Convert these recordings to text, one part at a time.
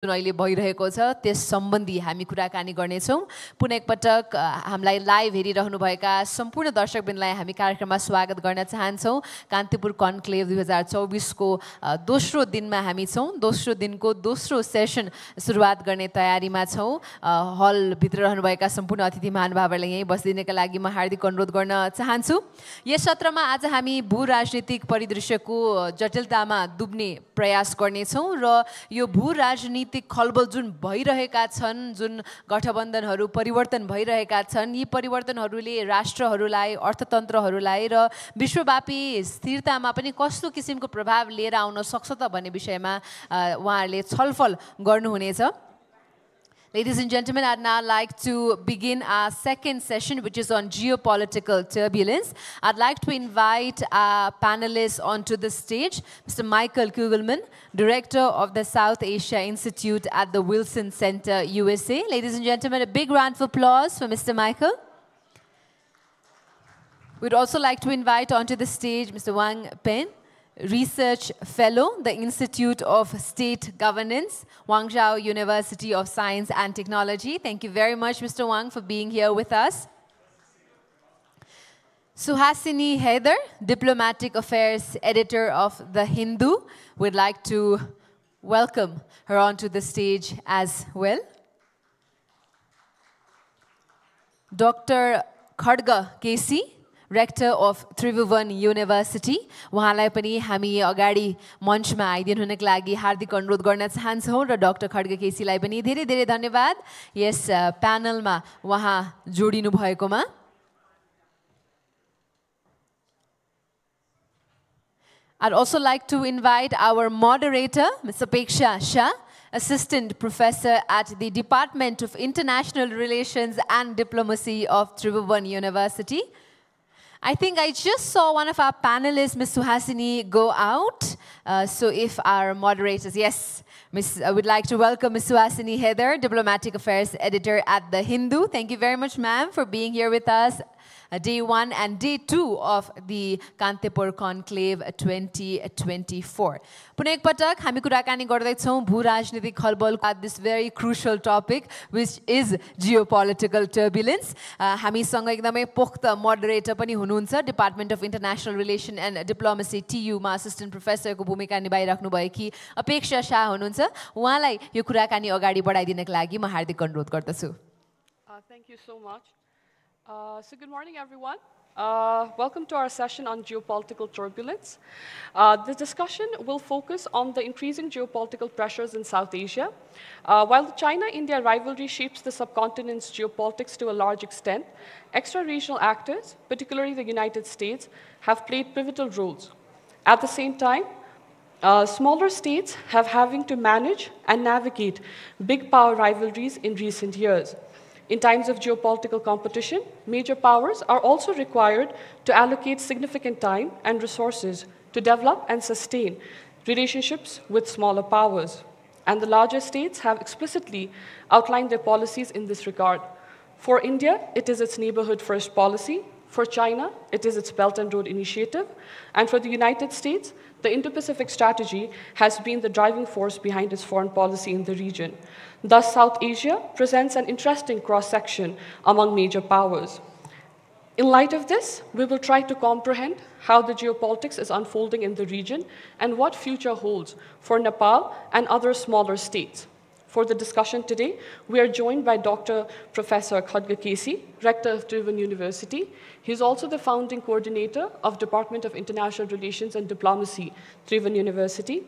जुन अहिले भइरहेको छ त्यस सम्बन्धी हामी कुराकानी गर्नेछौँ। पुनः एकपटक हामीलाई लाइभ हेरिरहनुभएका सम्पूर्ण दर्शकवृन्दलाई हामी कार्यक्रममा स्वागत गर्न चाहन्छौँ। कान्तिपुर कन्क्लेभ 2024 को दोस्रो दिनमा हामी छौँ। दोस्रो दिनको दोस्रो सेसन सुरुवात गर्ने तयारीमा छौँ। हलभित्र रहनुभएका सम्पूर्ण अतिथि महानुभावहरूलाई यहीँ बसिदिनका लागि म हार्दिक अनुरोध गर्न चाहन्छु। यस सत्रमा आज हामी भू राजनीतिक परिदृश्यको जटिलतामा डुब्ने प्रयास गर्नेछौँ र यो भू राजनीति खलबल जुन भइरहेका छन्, जुन गठबन्धनहरू परिवर्तन भइरहेका छन्, यी परिवर्तनहरूले राष्ट्रहरूलाई, अर्थतन्त्रहरूलाई र विश्वव्यापी स्थिरतामा पनि कस्तो किसिमको प्रभाव लिएर आउन सक्छ त भन्ने विषयमा उहाँहरूले छलफल गर्नुहुनेछ। Ladies and gentlemen, I'd now like to begin our second session, which is on geopolitical turbulence. I'd like to invite our panelists onto the stage. Mr. Michael Kugelman, Director of the South Asia Institute at the Wilson Center, USA. Ladies and gentlemen, a big round of applause for Mr. Michael. We'd also like to invite onto the stage Mr. Wang Peng, Research Fellow, the Institute of State Governance, Huangzong University of Science and Technology. Thank you very much, Mr. Wang, for being here with us. Suhasini Haider, Diplomatic Affairs Editor of The Hindu. We'd like to welcome her onto the stage as well. Dr. Khadga Casey, Rector of Tribhuvan University. उहाँलाई पनि हामी अगाडि मञ्चमा आइदिनु हुनको लागि हार्दिक अनुरोध गर्न चाहन्छौँ र डाक्टर खड्गा केसीलाई पनि धेरै धेरै धन्यवाद यस प्यानलमा उहाँ जोडिनु भएकोमा। I'd also like to invite our moderator, Ms. Apekshya Shah, Assistant Professor at the Department of International Relations and Diplomacy of Tribhuvan University. I think I just saw one of our panelists, Ms. Suhasini, go out. So if our moderators, yes, I would like to welcome Ms. Suhasini Haider, Diplomatic Affairs Editor at The Hindu. Thank you very much, ma'am, for being here with us. Day 1 and Day 2 of the Kantipur Conclave 2024. पुनः एक पटक हामी कुराकानी गर्दैछौँ भू राजनीतिक खलबल at this very crucial topic, which is geopolitical turbulence. हामीसँग एकदमै पोख्त मोडरेटर पनि हुनुहुन्छ, department of international relation and diplomacy टियुमा असिस्टेन्ट प्रोफेसरको भूमिका निभाइराख्नु भएकी अपेक्षा शाह हुनुहुन्छ। उहाँलाई यो कुराकानी अगाडि बढाइदिनको लागि म हार्दिक अनुरोध गर्दछु। Thank you so much. So good morning, everyone. Welcome to our session on geopolitical turbulence. The discussion will focus on the increasing geopolitical pressures in South Asia. While the China-India rivalry shapes the subcontinent's geopolitics to a large extent, extra-regional actors, particularly the United States, have played pivotal roles. At the same time, smaller states have having to manage and navigate big power rivalries in recent years. In times of geopolitical competition, major powers are also required to allocate significant time and resources to develop and sustain relationships with smaller powers. And the larger states have explicitly outlined their policies in this regard. For India, it is its neighborhood first policy. For China, it is its Belt and Road Initiative. And for the United States, the Indo-Pacific strategy has been the driving force behind its foreign policy in the region. Thus, South Asia presents an interesting cross-section among major powers. In light of this, we will try to comprehend how the geopolitics is unfolding in the region and what future holds for Nepal and other smaller states. For the discussion today, we are joined by Dr. Professor Khadga Casey, Rector of Tribhuvan University. He's also the founding coordinator of Department of International Relations and Diplomacy, Tribhuvan University.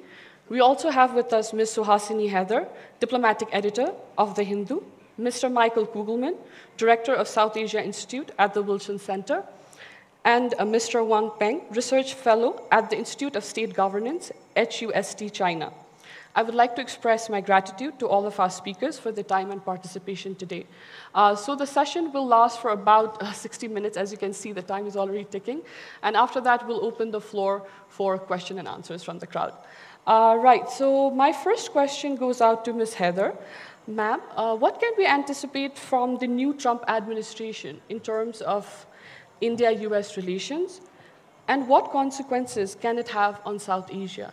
We also have with us Ms. Suhasini Haider, Diplomatic Editor of The Hindu, Mr. Michael Kugelman, Director of South Asia Institute at the Wilson Center, and Mr. Wang Peng, Research Fellow at the Institute of State Governance, HUST, China. I would like to express my gratitude to all of our speakers for their time and participation today. So the session will last for about 60 minutes. As you can see, the time is already ticking. And after that, we'll open the floor for question and answers from the crowd. Right, so my first question goes out to Ms. Haider. Ma'am, what can we anticipate from the new Trump administration in terms of India-US relations? And what consequences can it have on South Asia?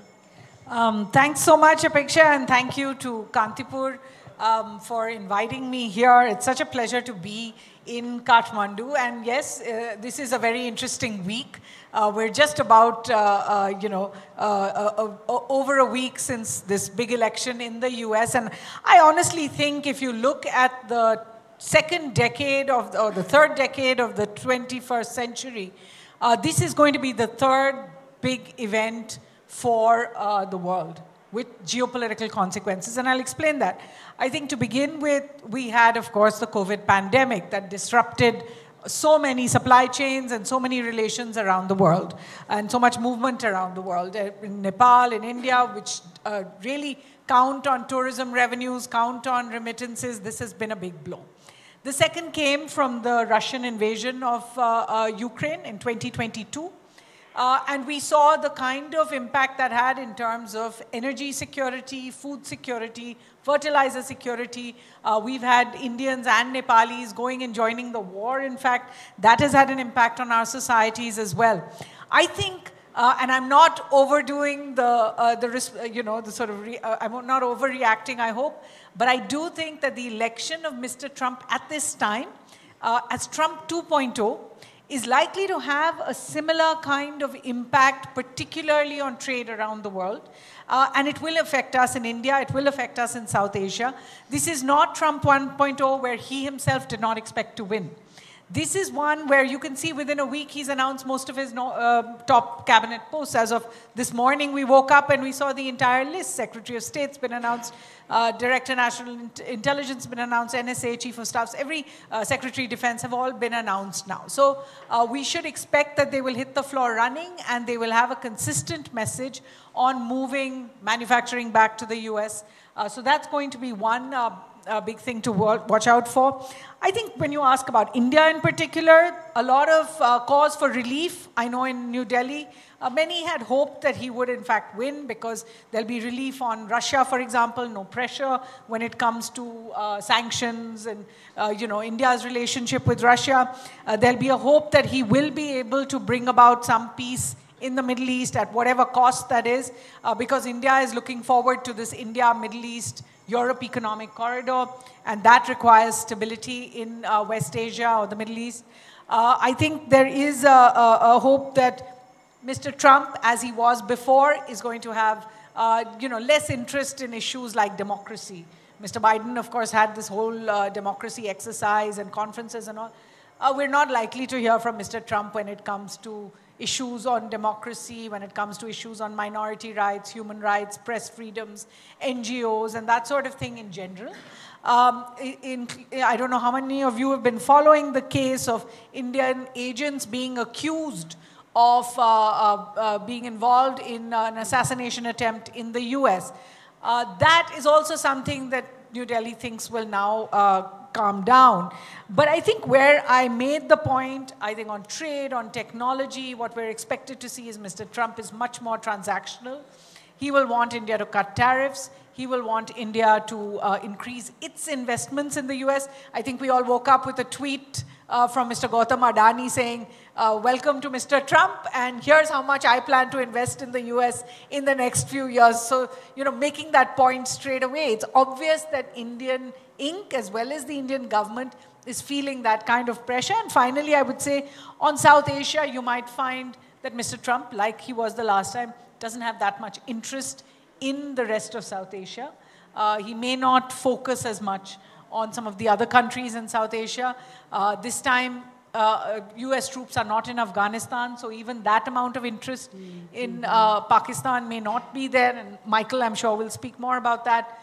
Thanks so much, Apekshya, and thank you to Kantipur for inviting me here. It's such a pleasure to be in Kathmandu. And yes, this is a very interesting week. We're just about, over a week since this big election in the US. And I honestly think if you look at the second decade or the third decade of the 21st century, this is going to be the third big event for the world with geopolitical consequences, and I'll explain that. I think to begin with, we had, of course, the COVID pandemic that disrupted so many supply chains and so many relations around the world, and so much movement around the world. In Nepal, in India, which really count on tourism revenues, count on remittances, this has been a big blow. The second came from the Russian invasion of Ukraine in 2022. And we saw the kind of impact that had in terms of energy security, food security, fertilizer security. We've had Indians and Nepalis going and joining the war. In fact, that has had an impact on our societies as well. I think, and I'm not overdoing I'm not overreacting, I hope, but I do think that the election of Mr. Trump at this time, as Trump 2.0, is likely to have a similar kind of impact, particularly on trade around the world. And it will affect us in India, it will affect us in South Asia. This is not Trump 1.0, where he himself did not expect to win. This is one where you can see within a week he's announced most of his top cabinet posts. As of this morning, we woke up and we saw the entire list. Secretary of State's been announced, Director National Intelligence been announced, NSA, Chief of Staffs, every Secretary of Defense have all been announced now. So we should expect that they will hit the floor running and they will have a consistent message on moving manufacturing back to the US. So that's going to be one big thing to watch out for. I think when you ask about India in particular, a lot of cause for relief. I know in New Delhi, many had hoped that he would in fact win because there'll be relief on Russia, for example, no pressure when it comes to sanctions and India's relationship with Russia. There'll be a hope that he will be able to bring about some peace in the Middle East at whatever cost that is, because India is looking forward to this India-Middle East Europe economic corridor, and that requires stability in West Asia or the Middle East. I think there is a hope that Mr. Trump, as he was before, is going to have less interest in issues like democracy. Mr. Biden, of course, had this whole democracy exercise and conferences and all. We're not likely to hear from Mr. Trump when it comes to issues on democracy, when it comes to issues on minority rights, human rights, press freedoms, NGOs, and that sort of thing in general. I don't know how many of you have been following the case of Indian agents being accused of being involved in an assassination attempt in the US. That is also something that New Delhi thinks will now calm down. But I think where I made the point, I think on trade, on technology, what we're expected to see is Mr. Trump is much more transactional. He will want India to cut tariffs. He will want India to increase its investments in the US. I think we all woke up with a tweet from Mr. Gautam Adani saying, welcome to Mr. Trump, and here's how much I plan to invest in the US in the next few years. So, making that point straight away, it's obvious that Indian Inc., as well as the Indian government, is feeling that kind of pressure. And finally, I would say, on South Asia, you might find that Mr. Trump, like he was the last time, doesn't have that much interest in the rest of South Asia. He may not focus as much on some of the other countries in South Asia. This time, US troops are not in Afghanistan, so even that amount of interest in Pakistan may not be there. And Michael, I'm sure, will speak more about that.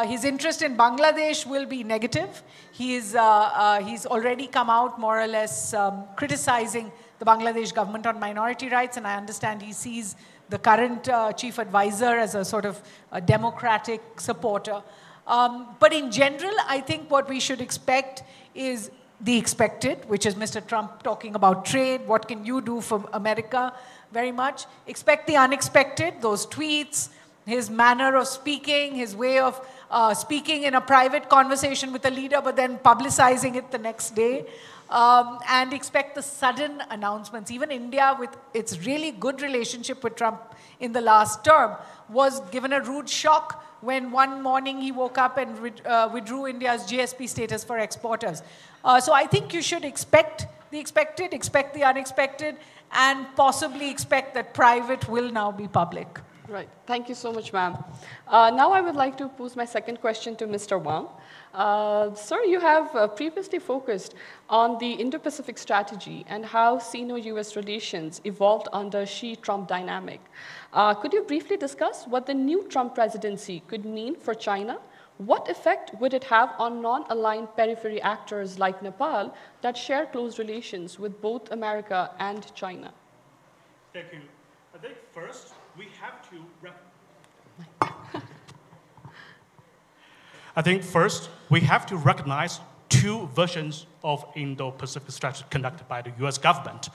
His interest in Bangladesh will be negative. He's already come out more or less criticizing the Bangladesh government on minority rights, and I understand he sees the current chief advisor as a sort of a democratic supporter. But in general, I think what we should expect is the expected, which is Mr. Trump talking about trade, what can you do for America, very much. Expect the unexpected, those tweets, his manner of speaking, his way of speaking in a private conversation with a leader, but then publicizing it the next day. And expect the sudden announcements. Even India, with its really good relationship with Trump in the last term, was given a rude shock when one morning he woke up and withdrew India's GSP status for exporters. So I think you should expect the expected, expect the unexpected, and possibly expect that private will now be public. Right. Thank you so much, ma'am. Now I would like to pose my second question to Mr. Wang. Sir, you have previously focused on the Indo-Pacific strategy and how Sino-US relations evolved under Xi-Trump dynamic. Could you briefly discuss what the new Trump presidency could mean for China? What effect would it have on non-aligned periphery actors like Nepal that share close relations with both America and China? Thank you. I think first we have to recognize two versions of Indo-Pacific strategy conducted by the US government.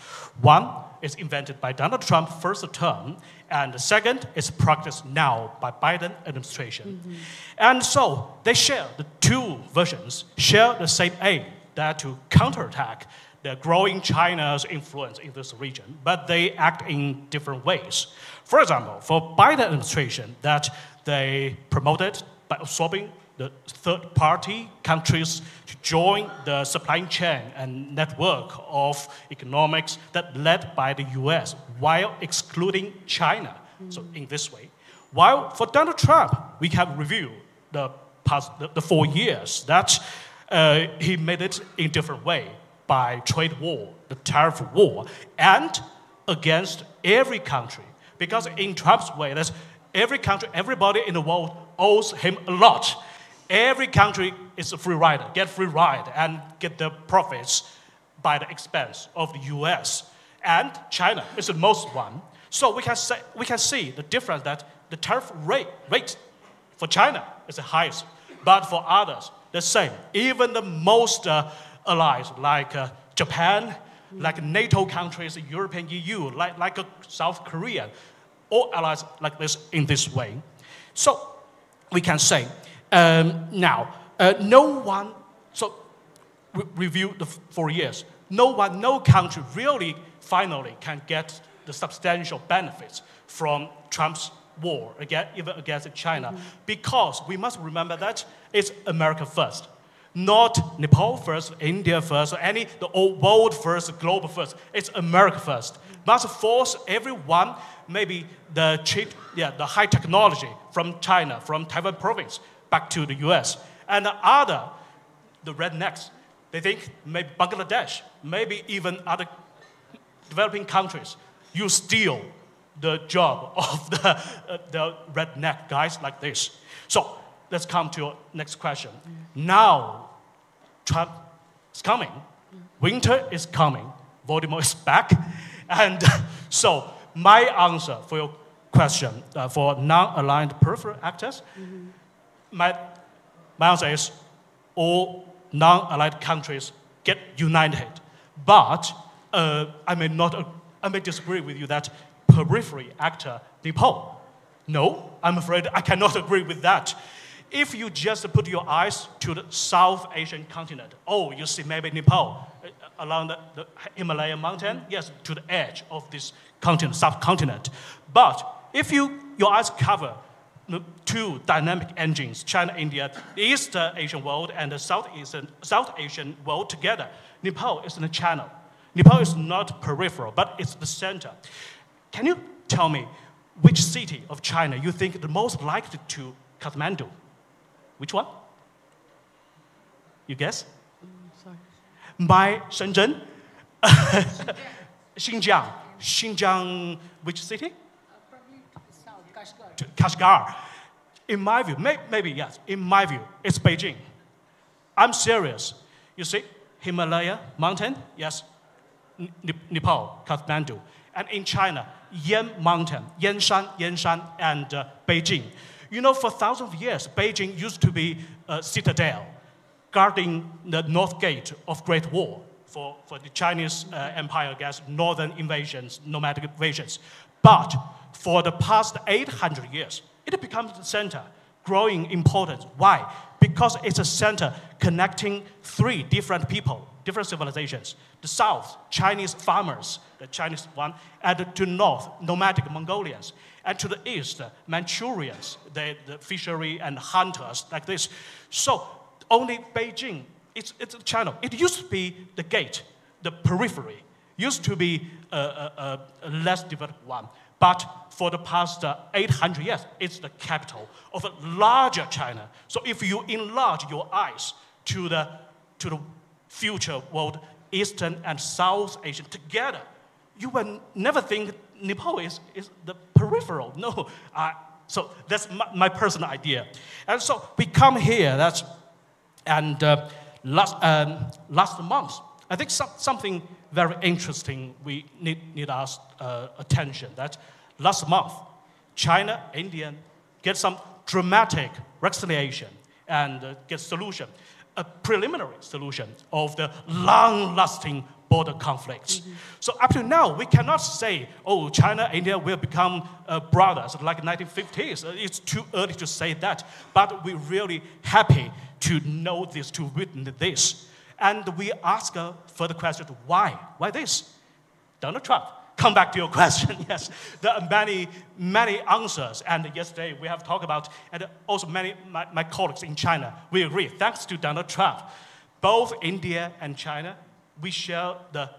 One is invented by Donald Trump first term, and the second is practiced now by Biden administration. And so they share, the two versions share the same aim, that to counterattack the growing China's influence in this region, but they act in different ways. For example, for Biden administration, that they promoted by absorbing the third-party countries to join the supply chain and network of economics that led by the US while excluding China. So in this way. While for Donald Trump, we have reviewed the past 4 years that he made it in different way by trade war, the tariff war, and against every country. Because in Trump's way, that's every country, everybody in the world owes him a lot. Every country is a free rider, get free ride and get the profits by the expense of the US. And China is the most one. So we can see the difference that the tariff rate for China is the highest, but for others, the same. Even the most allies like Japan, like NATO countries, European EU, like South Korea, all allies like this in this way. So we can say, now, no one, so review the 4 years, no country really finally can get the substantial benefits from Trump's war, even against China, because we must remember that it's America first, not Nepal first, India first, the old world first, global first. It's America first. Must force everyone, maybe the high technology from China, from Taiwan province, back to the US. And the rednecks, they think maybe Bangladesh, maybe even other developing countries, you steal the job of the redneck guys like this. So let's come to your next question. Now, Trump is coming. Winter is coming. Voldemort is back. And so my answer for your question, for non-aligned peripheral actors, my answer is all non-aligned countries get united. But I may disagree with you that periphery actor, Nepal. No, I'm afraid I cannot agree with that. If you just put your eyes to the South Asian continent, you see maybe Nepal along the Himalayan mountain, yes, to the edge of this continent, subcontinent. But if your eyes cover the two dynamic engines, China, India, the East Asian world and the South Asian world together, Nepal is in the channel. Nepal is not peripheral, but it's the center. Can you tell me which city of China you think the most likely to Kathmandu? Which one? You guess? Sorry. My Shenzhen? Xinjiang, which city? Probably south, Kashgar. Kashgar. In my view, maybe yes, in my view, it's Beijing. I'm serious. You see, Himalaya mountain, yes, Nepal, Kathmandu. And in China, Yan Mountain, Yanshan, and Beijing. You know, for thousands of years, Beijing used to be a citadel, guarding the north gate of Great Wall for the Chinese empire against northern invasions, nomadic invasions. But for the past 800 years, it becomes the center. growing importance. Why? Because it's a center connecting three different people, different civilizations. The south, Chinese farmers, the Chinese one, and to north, nomadic Mongolians. And to the east, Manchurians, the fishery and hunters like this. So only Beijing, it's a channel. It used to be the gate, the periphery, used to be a less developed one. But for the past 800 years, it's the capital of a larger China. So if you enlarge your eyes to the future world, Eastern and South Asia together, you will never think Nepal is the peripheral. No. So that's my personal idea. And so we come here, last month, I think something very interesting we need our attention. That last month, China, India get some dramatic reconciliation and get solution, a preliminary solution of the long-lasting border conflicts. Mm-hmm. So up to now, we cannot say, oh, China, India will become brothers like 1950s. It's too early to say that. But we're really happy to know this, to witness this. And we ask further question, why? Why this? Donald Trump. Come back to your question, yes. There are many answers. And yesterday we have talked about, and also my colleagues in China, we agree, thanks to Donald Trump, both India and China, we share the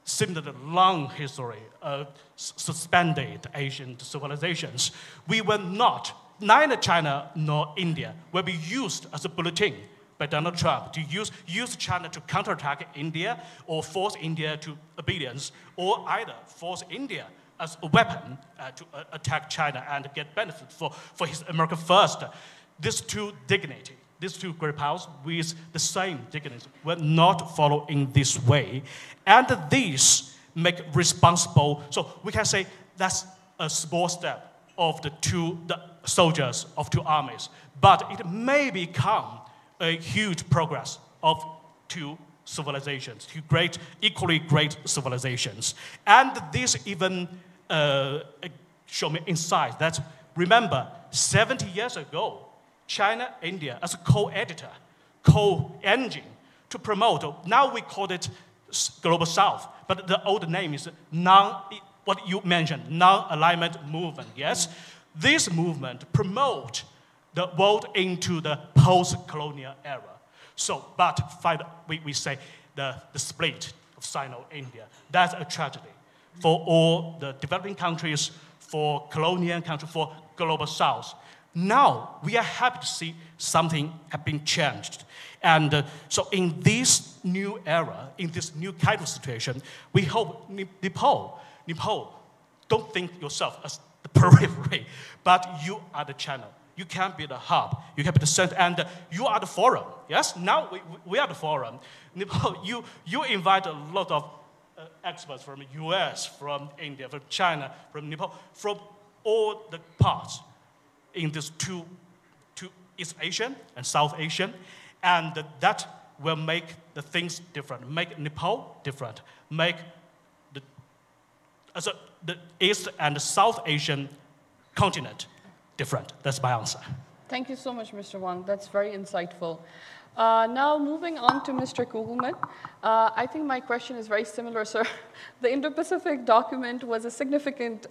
similar long history of suspended Asian civilizations. We will not, neither China nor India, will be used as a bulletin by Donald Trump to use China to counterattack India or force India to obedience, or either force India as a weapon to attack China and get benefit for his America first. These two dignity, these two great powers with the same dignity will not follow in this way. And these make responsible, so we can say that's a small step of the soldiers of two armies, but it may become a huge progress of two civilizations, two equally great civilizations. And this even show me insight that, remember, 70 years ago, China, India, as a co-editor, co-engine to promote, now we call it Global South, but the old name is what you mentioned, non-alignment movement, yes? This movement promote the world into the post-colonial era. So, but we say the split of Sino-India, that's a tragedy for all the developing countries, for colonial countries, for Global South. Now, we are happy to see something have been changed. And so in this new era, in this new kind of situation, we hope Nepal, don't think yourself as the periphery, but you are the channel. You can be the hub, you can be the center, and you are the forum. Yes, now we are the forum. Nepal, you invite a lot of experts from the US, from India, from China, from Nepal, from all the parts in this two East Asian and South Asian, and that will make the things different, make Nepal different, make the East and South Asian continent different. That's my answer. Thank you so much, Mr. Wang. That's very insightful. Now, moving on to Mr. Kugelman. I think my question is very similar, sir. The Indo-Pacific document was a significant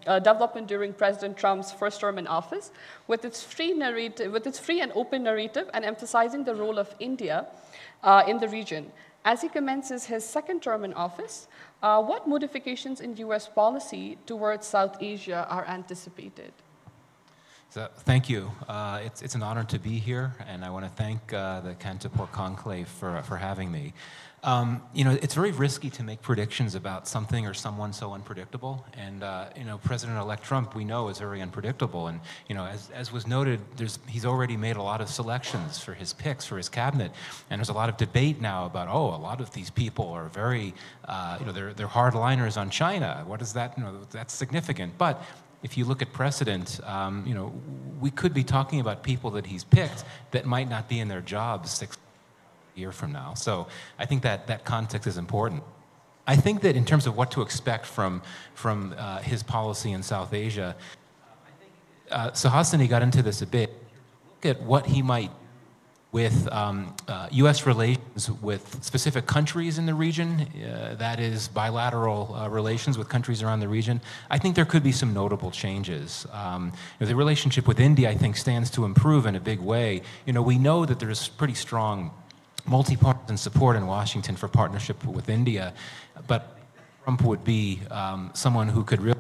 development during President Trump's first term in office, with its free and open narrative and emphasizing the role of India in the region. As he commences his second term in office, what modifications in U.S. policy towards South Asia are anticipated? So, thank you. It's an honor to be here, and I want to thank the Kantipur Conclave for having me. You know, it's very risky to make predictions about something or someone so unpredictable, and you know, President-elect Trump, we know, is very unpredictable, and you know, as was noted, he's already made a lot of selections for his picks for his cabinet, and there's a lot of debate now about, oh, a lot of these people are very, you know, they're hardliners on China. What is that? You know, that's significant, but if you look at precedent, you know, we could be talking about people that he's picked that might not be in their jobs 6 years from now. So I think that context is important. I think that in terms of what to expect from his policy in South Asia, I think Suhasini got into this a bit. Look at what he might with U.S. relations with specific countries in the region, that is bilateral relations with countries around the region, I think there could be some notable changes. The relationship with India, I think, stands to improve in a big way. We know that there's pretty strong multi-partisan support in Washington for partnership with India, but Trump would be someone who could really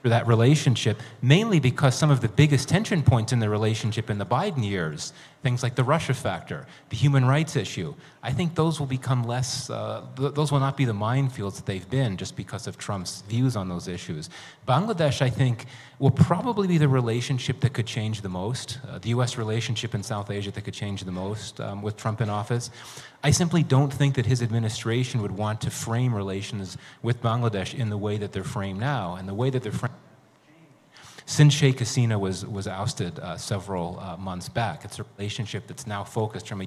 for that relationship, mainly because some of the biggest tension points in the relationship in the Biden years, things like the Russia factor, the human rights issue, I think those will become less, those will not be the minefields that they've been just because of Trump's views on those issues. Bangladesh, I think, will probably be the relationship that could change the most, the U.S. relationship in South Asia that could change the most with Trump in office. I simply don't think that his administration would want to frame relations with Bangladesh in the way that they're framed now, and the way that they're framed since Sheikh Hasina was ousted several months back. It's a relationship that's now focused from a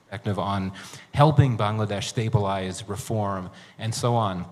perspective on helping Bangladesh stabilize, reform, and so on.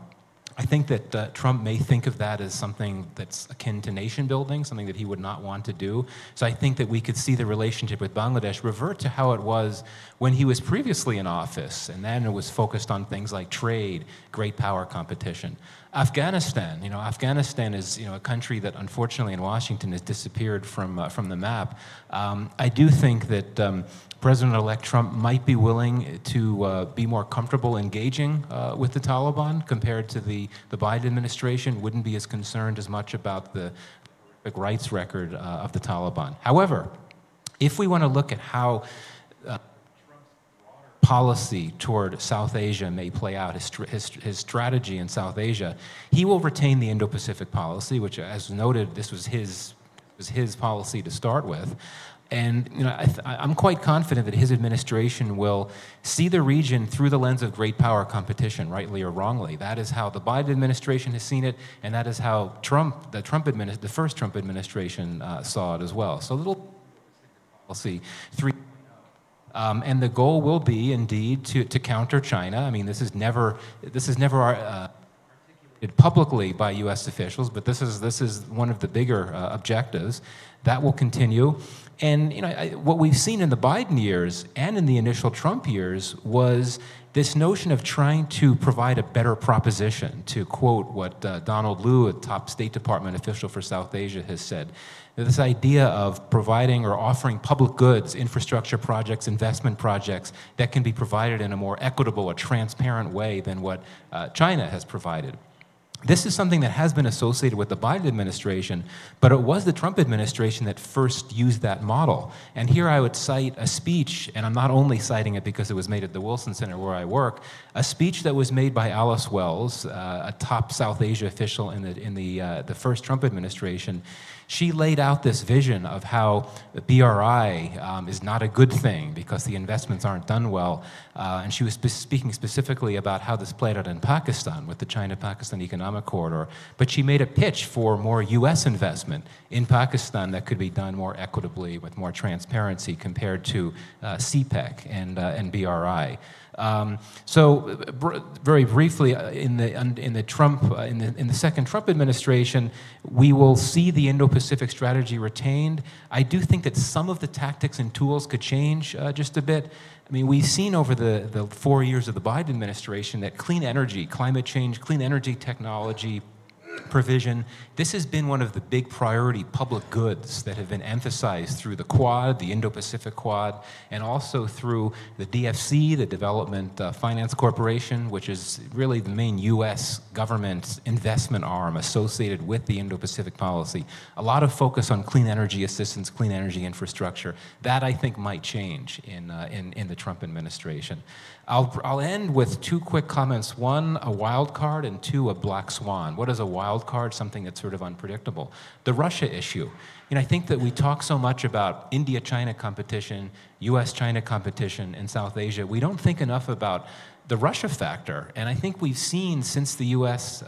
I think that Trump may think of that as something that's akin to nation building, something that he would not want to do. So I think that we could see the relationship with Bangladesh revert to how it was when he was previously in office, and then it was focused on things like trade, great power competition. Afghanistan, Afghanistan is a country that unfortunately in Washington has disappeared from the map. I do think that President-elect Trump might be willing to be more comfortable engaging with the Taliban compared to the Biden administration, wouldn't be as concerned as much about the rights record of the Taliban. However, if we want to look at how policy toward South Asia may play out, his strategy in South Asia, he will retain the Indo-Pacific policy, which, as noted, this was his policy to start with. And I'm quite confident that his administration will see the region through the lens of great power competition, rightly or wrongly. That is how the Biden administration has seen it, and that is how the first Trump administration saw it as well. So a little policy, and the goal will be indeed to counter China. I mean, this is never articulated publicly by U.S. officials, but this is one of the bigger objectives. That will continue. And what we've seen in the Biden years and in the initial Trump years was this notion of trying to provide a better proposition, to quote what Donald Lu, a top State Department official for South Asia, has said. This idea of providing or offering public goods, infrastructure projects, investment projects that can be provided in a more equitable or transparent way than what China has provided. This is something that has been associated with the Biden administration, but it was the Trump administration that first used that model. And here I would cite a speech, and I'm not only citing it because it was made at the Wilson Center where I work, a speech that was made by Alice Wells, a top South Asia official in the first Trump administration. She laid out this vision of how the BRI is not a good thing because the investments aren't done well. And she was speaking specifically about how this played out in Pakistan with the China-Pakistan Economic Corridor. But she made a pitch for more U.S. investment in Pakistan that could be done more equitably with more transparency compared to CPEC and BRI. So very briefly, in the second Trump administration, we will see the Indo-Pacific strategy retained. I do think that some of the tactics and tools could change just a bit. I mean, we've seen over the 4 years of the Biden administration that clean energy, climate change, clean energy technology, provision, this has been one of the big priority public goods that have been emphasized through the Quad, the Indo-Pacific Quad, and also through the DFC, the Development Finance Corporation, which is really the main U.S. government investment arm associated with the Indo-Pacific policy. A lot of focus on clean energy assistance, clean energy infrastructure. That, I think, might change in the Trump administration. I'll end with two quick comments. One, a wild card, and two, a black swan. What is a wild card? Something that's sort of unpredictable. The Russia issue. I think that we talk so much about India-China competition, U.S.-China competition in South Asia. We don't think enough about the Russia factor. And I think we've seen since the U.S.,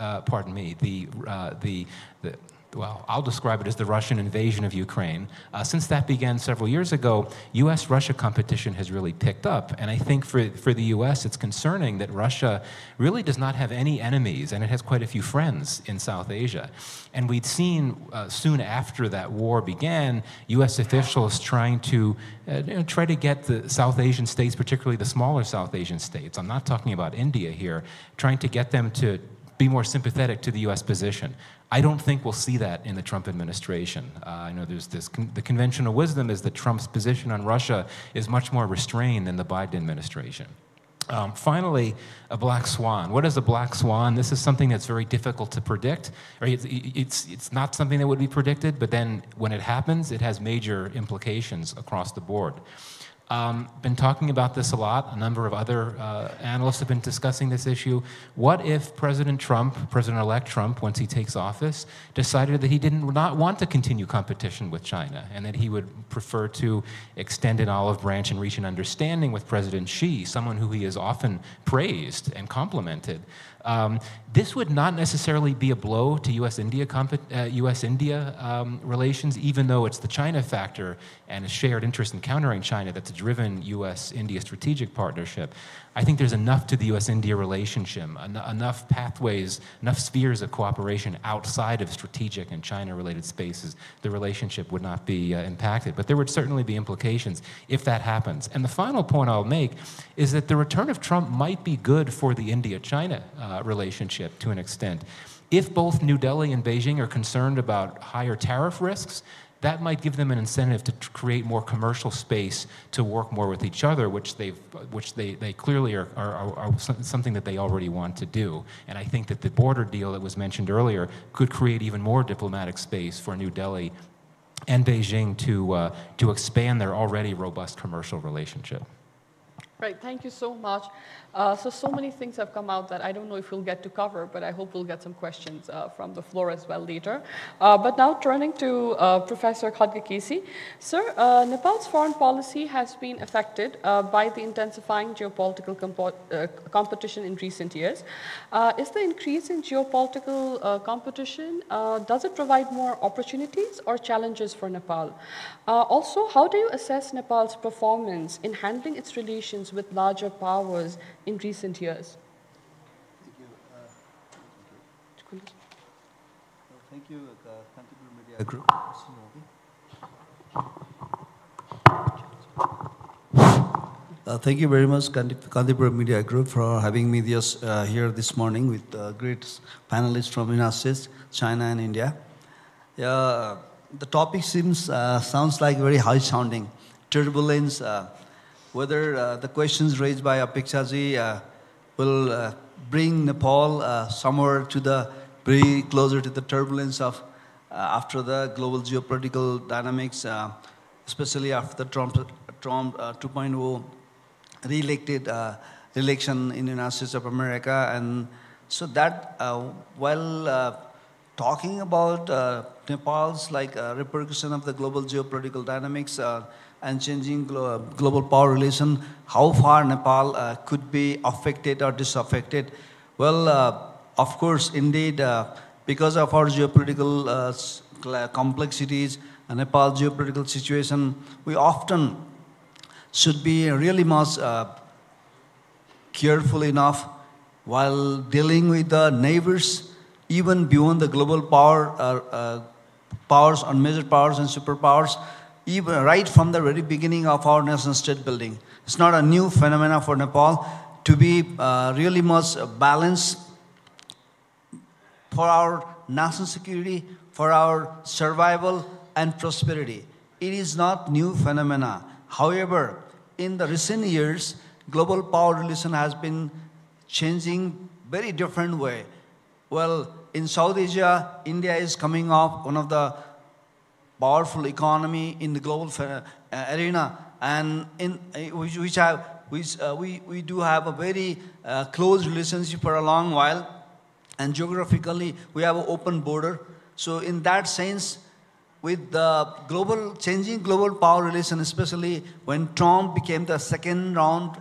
well, I'll describe it as the Russian invasion of Ukraine. Since that began several years ago, U.S.-Russia competition has really picked up. And I think for the U.S., it's concerning that Russia really does not have any enemies, and it has quite a few friends in South Asia. And we'd seen soon after that war began, U.S. officials trying to try to get the South Asian states, particularly the smaller South Asian states, I'm not talking about India here, trying to get them to be more sympathetic to the U.S. position. I don't think we'll see that in the Trump administration. I know there's the conventional wisdom is that Trump's position on Russia is much more restrained than the Biden administration. Finally, a black swan. What is a black swan? This is something that's very difficult to predict. It's not something that would be predicted, but then when it happens, it has major implications across the board. Been talking about this a lot. A number of other analysts have been discussing this issue. What if President Trump, President-elect Trump, once he takes office, decided that he did not want to continue competition with China and that he would prefer to extend an olive branch and reach an understanding with President Xi, someone who he has often praised and complimented? This would not necessarily be a blow to U.S.-India relations, even though it's the China factor and a shared interest in countering China that's driven U.S.-India strategic partnership. I think there's enough to the U.S.-India relationship, enough pathways, enough spheres of cooperation outside of strategic and China-related spaces, the relationship would not be impacted. But there would certainly be implications if that happens. And the final point I'll make is that the return of Trump might be good for the India-China relationship to an extent. If both New Delhi and Beijing are concerned about higher tariff risks, that might give them an incentive to create more commercial space to work more with each other, which they clearly are something that they already want to do. And I think that the border deal that was mentioned earlier could create even more diplomatic space for New Delhi and Beijing to expand their already robust commercial relationship. Right, thank you so much. So many things have come out that I don't know if we'll get to cover, but I hope we'll get some questions from the floor as well later. But now turning to Professor Khadga. Sir, Nepal's foreign policy has been affected by the intensifying geopolitical competition in recent years. Is the increase in geopolitical competition, does it provide more opportunities or challenges for Nepal? Also, how do you assess Nepal's performance in handling its relations with larger powers in recent years? Thank you, Kantipur Media Group. Thank you very much, Kantipur Media Group, for having me here this morning with great panelists from United States, China, and India. The topic sounds like very high-sounding. Turbulence, whether the questions raised by Apekshya will bring Nepal somewhere to the very closer to the turbulence of after the global geopolitical dynamics, especially after the Trump 2.0 re-elected election in the United States of America. And so that while talking about Nepal's repercussion of the global geopolitical dynamics and changing global power relation, how far Nepal could be affected or disaffected. Well, of course, indeed, because of our geopolitical complexities and Nepal's geopolitical situation, we often should be really much careful enough while dealing with the neighbors, even beyond the global powers, unmeasured powers and superpowers, even right from the very beginning of our nation-state building. It's not a new phenomenon for Nepal to be really much balanced for our national security, for our survival and prosperity. It is not new phenomena. However, in the recent years, global power relation has been changing very different way. Well, in South Asia, India is coming off one of the powerful economy in the global arena, and we do have a very close relationship for a long while, and geographically we have an open border. So in that sense, with the changing global power relation, especially when Trump became the second round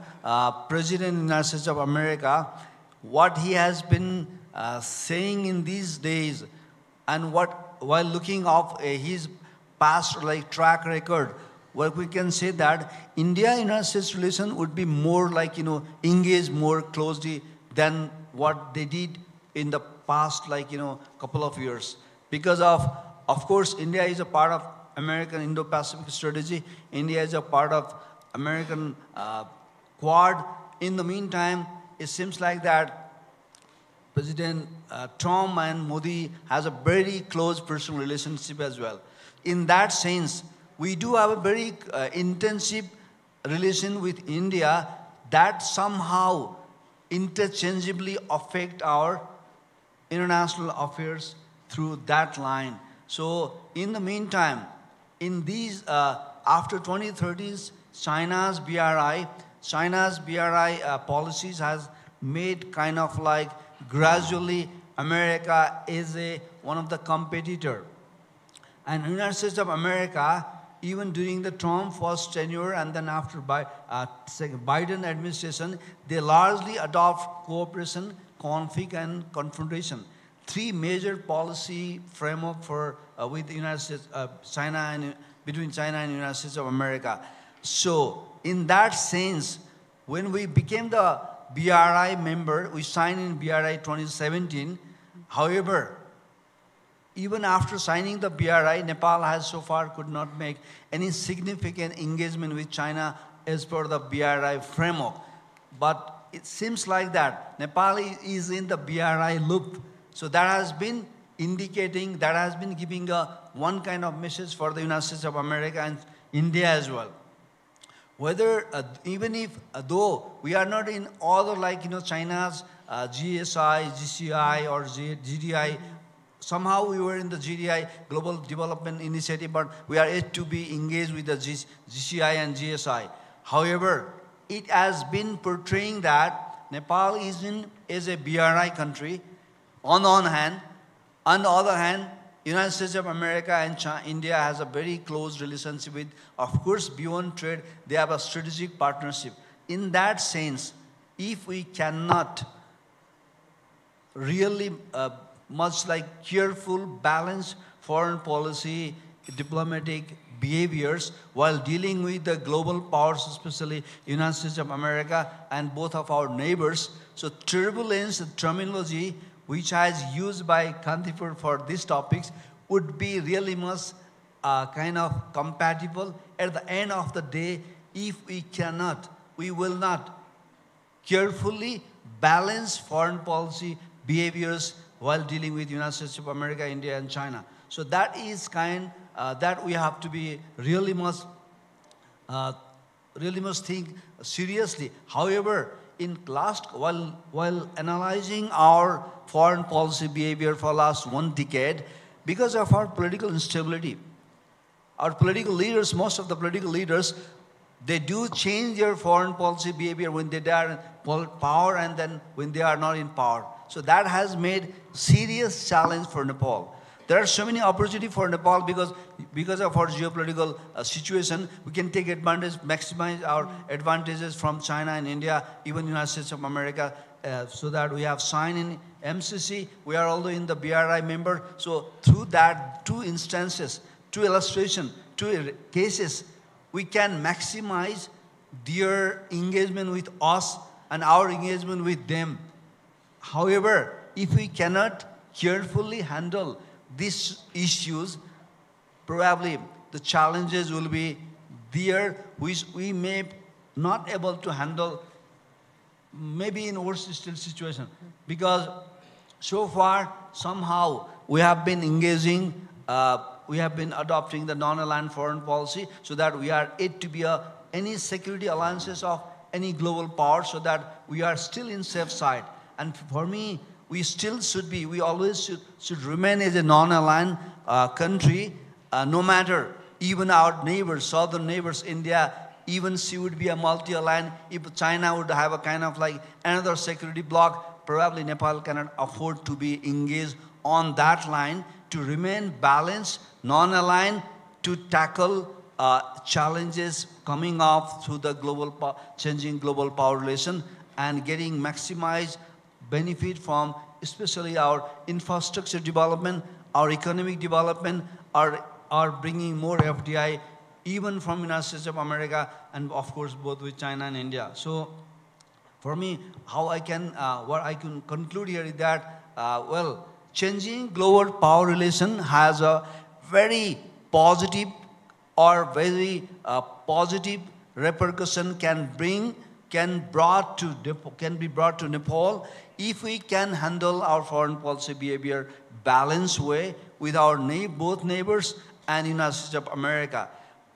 president in the United States of America, what he has been saying in these days and what while looking of his past like track record, well, we can say that India-United States relation would be more like, engaged more closely than what they did in the past, like, couple of years. Because of course, India is a part of American Indo-Pacific strategy. India is a part of American Quad. In the meantime, it seems like that President Trump and Modi has a very close personal relationship as well. In that sense, we do have a very intensive relation with India that somehow interchangeably affect our international affairs through that line. So in the meantime, in these, after 2030s, China's BRI policies has made kind of like gradually America is one of the competitor. And United States of America, even during the Trump first tenure and then after Biden administration, they largely adopt cooperation, conflict, and confrontation. Three major policy framework for with the United States, between China and United States of America. So in that sense, when we became the BRI member, we signed in BRI 2017. However, even after signing the BRI, Nepal has so far could not make any significant engagement with China as per the BRI framework. But it seems like that Nepal is in the BRI loop. So that has been indicating, that has been giving one kind of message for the United States of America and India as well. Whether, even if, though we are not in all the like, China's GSI, GCI or GDI, somehow we were in the GDI, Global Development Initiative, but we are yet to be engaged with the GCI and GSI. However, it has been portraying that Nepal is a BRI country on the one hand. On the other hand, United States of America and India has a very close relationship with, of course, beyond trade, they have a strategic partnership. In that sense, if we cannot really much like careful, balanced foreign policy, diplomatic behaviors while dealing with the global powers, especially United States of America and both of our neighbors. So turbulence, the terminology which is used by Kantipur for these topics would be really much kind of compatible. At the end of the day, if we will not carefully balance foreign policy behaviors while dealing with United States of America, India, and China. So that is that we have to be really must think seriously. However, while analyzing our foreign policy behavior for last 1 decade, because of our political instability, our political leaders, most of the political leaders, they do change their foreign policy behavior when they are in power and then when they are not in power. So that has made serious challenge for Nepal. There are so many opportunities for Nepal because of our geopolitical situation. We can take advantage, maximize our advantages from China and India, even United States of America, so that we have signed in MCC. We are also in the BRI member. So through that, 2 instances, 2 illustrations, 2 cases, we can maximize their engagement with us and our engagement with them. However, if we cannot carefully handle these issues, probably the challenges will be there, which we may not able to handle, maybe in worse still situation. Because so far, somehow, we have been engaging, we have been adopting the non-aligned foreign policy so that we are yet to be any security alliances of any global power, so that we are still in safe side. And for me, we still should be, we always should remain as a non-aligned country, no matter even our neighbors, southern neighbors, India, even she would be a multi-aligned. If China would have a kind of like another security bloc, probably Nepal cannot afford to be engaged on that line to remain balanced, non-aligned, to tackle challenges coming up through the changing global power relation and getting maximized benefit from especially our infrastructure development, our economic development, are bringing more FDI, even from United States of America, and of course both with China and India. So for me, what I can conclude here is that, well, changing global power relation has a very positive or very positive repercussion can be brought to Nepal if we can handle our foreign policy behavior balanced way with our both neighbors and United States of America.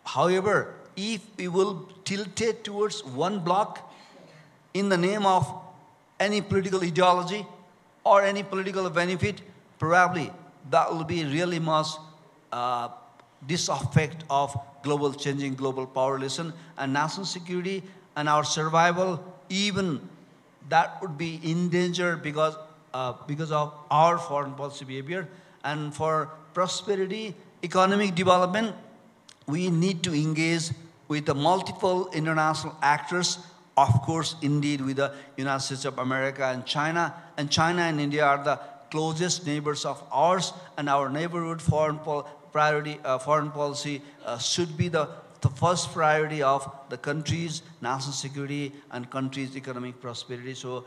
However, if we will tilt it towards one bloc in the name of any political ideology or any political benefit, probably that will be really much disaffect of changing global power relation and national security and our survival, even that would be in danger because of our foreign policy behavior. And for prosperity, economic development, we need to engage with the multiple international actors, of course, indeed, with the United States of America and China. And China and India are the closest neighbors of ours, and our neighborhood foreign policy should be the first priority of the country's national security and country's economic prosperity. So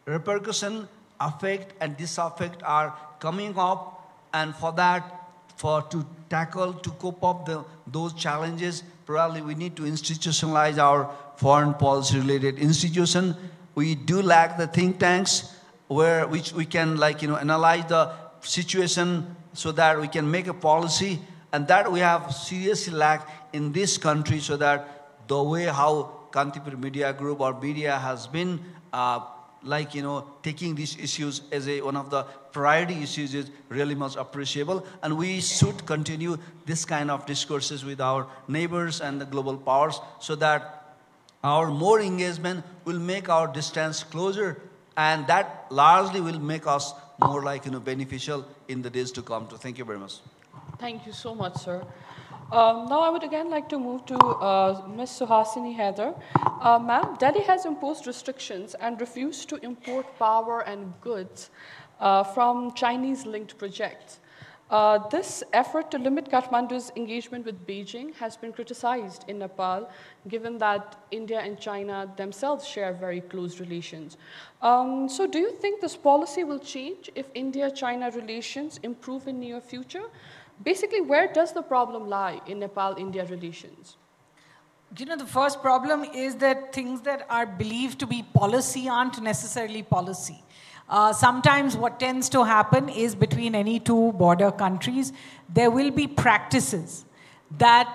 repercussion, affect and disaffect are coming up, and for that, to cope up those challenges, probably we need to institutionalize our foreign policy related institution. We do lack the think tanks which we can analyze the situation so that we can make a policy, and that we have seriously lacked in this country, so that the way how Kantipur Media Group or media has been taking these issues as one of the priority issues is really much appreciable. And we should continue this kind of discourses with our neighbors and the global powers, so that our more engagement will make our distance closer, and that largely will make us more beneficial in the days to come. So thank you very much. Thank you so much, sir. Now I would again like to move to Ms. Suhasini Haider. Ma'am, Delhi has imposed restrictions and refused to import power and goods from Chinese-linked projects. This effort to limit Kathmandu's engagement with Beijing has been criticized in Nepal, given that India and China themselves share very close relations. So do you think this policy will change if India-China relations improve in near future? Basically, where does the problem lie in Nepal-India relations? The first problem is that things that are believed to be policy aren't necessarily policy. Sometimes what tends to happen is between any two border countries, there will be practices that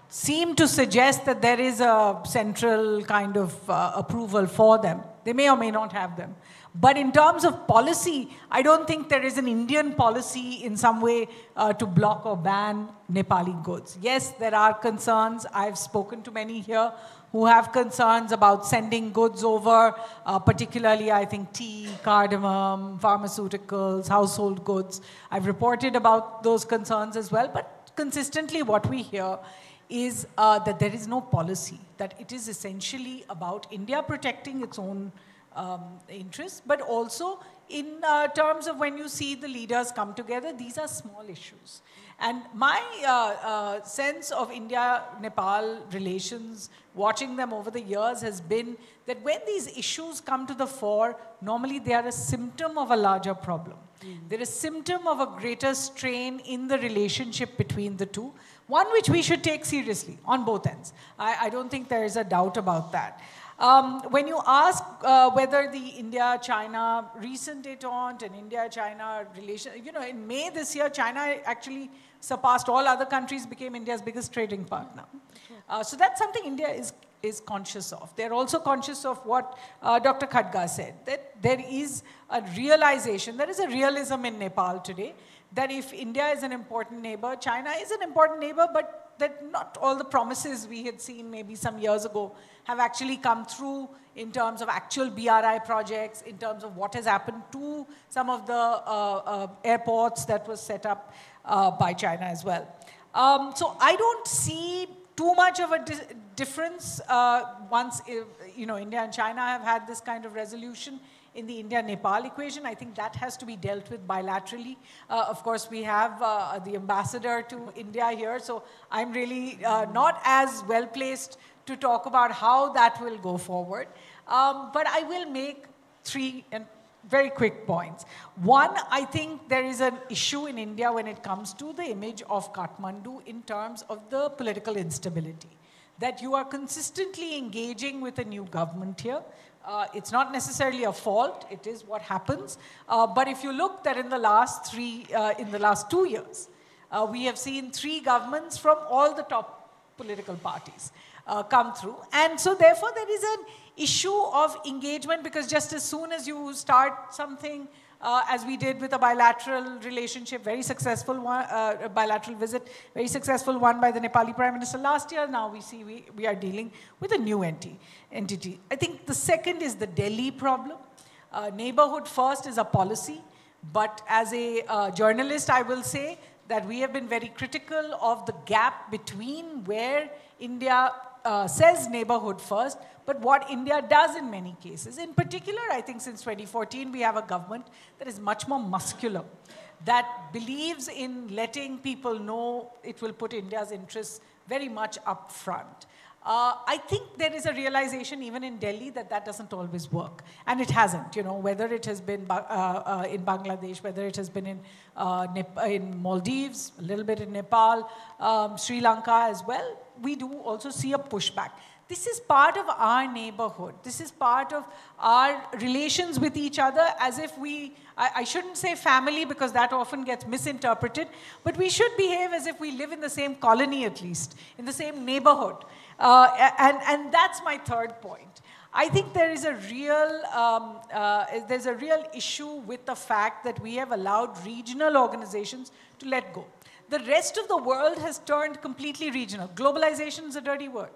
seem to suggest that there is a central kind of approval for them. They may or may not have them. But in terms of policy, I don't think there is an Indian policy in some way to block or ban Nepali goods. Yes, there are concerns. I've spoken to many here who have concerns about sending goods over, particularly, I think, tea, cardamom, pharmaceuticals, household goods. I've reported about those concerns as well. But consistently, what we hear is that there is no policy, that it is essentially about India protecting its own interests, but also in terms of when you see the leaders come together, these are small issues. And my sense of India-Nepal relations, watching them over the years, has been that when these issues come to the fore, normally they are a symptom of a larger problem. They're a symptom of a greater strain in the relationship between the two, one which we should take seriously on both ends. I don't think there is a doubt about that. When you ask whether the India-China recent détente and India-China relation, in May this year, China actually surpassed all other countries, became India's biggest trading partner. So that's something India is conscious of. They're also conscious of what Dr. Khadga said, that there is a realization, there is a realism in Nepal today, that if India is an important neighbor, China is an important neighbor, but that not all the promises we had seen maybe some years ago have actually come through in terms of actual BRI projects, in terms of what has happened to some of the airports that was set up by China as well. So I don't see too much of a difference once India and China have had this kind of resolution. in the India-Nepal equation. I think that has to be dealt with bilaterally. Of course, we have the ambassador to India here, so I'm really not as well placed to talk about how that will go forward. But I will make 3 very quick points. One, I think there is an issue in India when it comes to the image of Kathmandu in terms of the political instability. That you are consistently engaging with a new government here. It's not necessarily a fault, it is what happens. But if you look that in the last 2 years, we have seen 3 governments from all the top political parties come through. And so therefore there is an issue of engagement, because just as soon as you start something, as we did with a bilateral relationship, very successful one, a bilateral visit, very successful one by the Nepali Prime Minister last year, now we see we are dealing with a new entity. I think the second is the Delhi problem. Neighborhood first is a policy, but as a journalist, I will say that we have been very critical of the gap between where India says neighborhood first, but what India does in many cases. In particular, I think since 2014, we have a government that is much more muscular, that believes in letting people know it will put India's interests very much up front. I think there is a realization even in Delhi that that doesn't always work. And it hasn't, you know, whether it has been in Bangladesh, whether it has been in Maldives, a little bit in Nepal, Sri Lanka as well, we do also see a pushback. This is part of our neighborhood. This is part of our relations with each other, as if I shouldn't say family because that often gets misinterpreted, but we should behave as if we live in the same colony at least, in the same neighborhood. And that's my third point. I think there is a real issue with the fact that we have allowed regional organizations to let go. The rest of the world has turned completely regional. Globalization is a dirty word.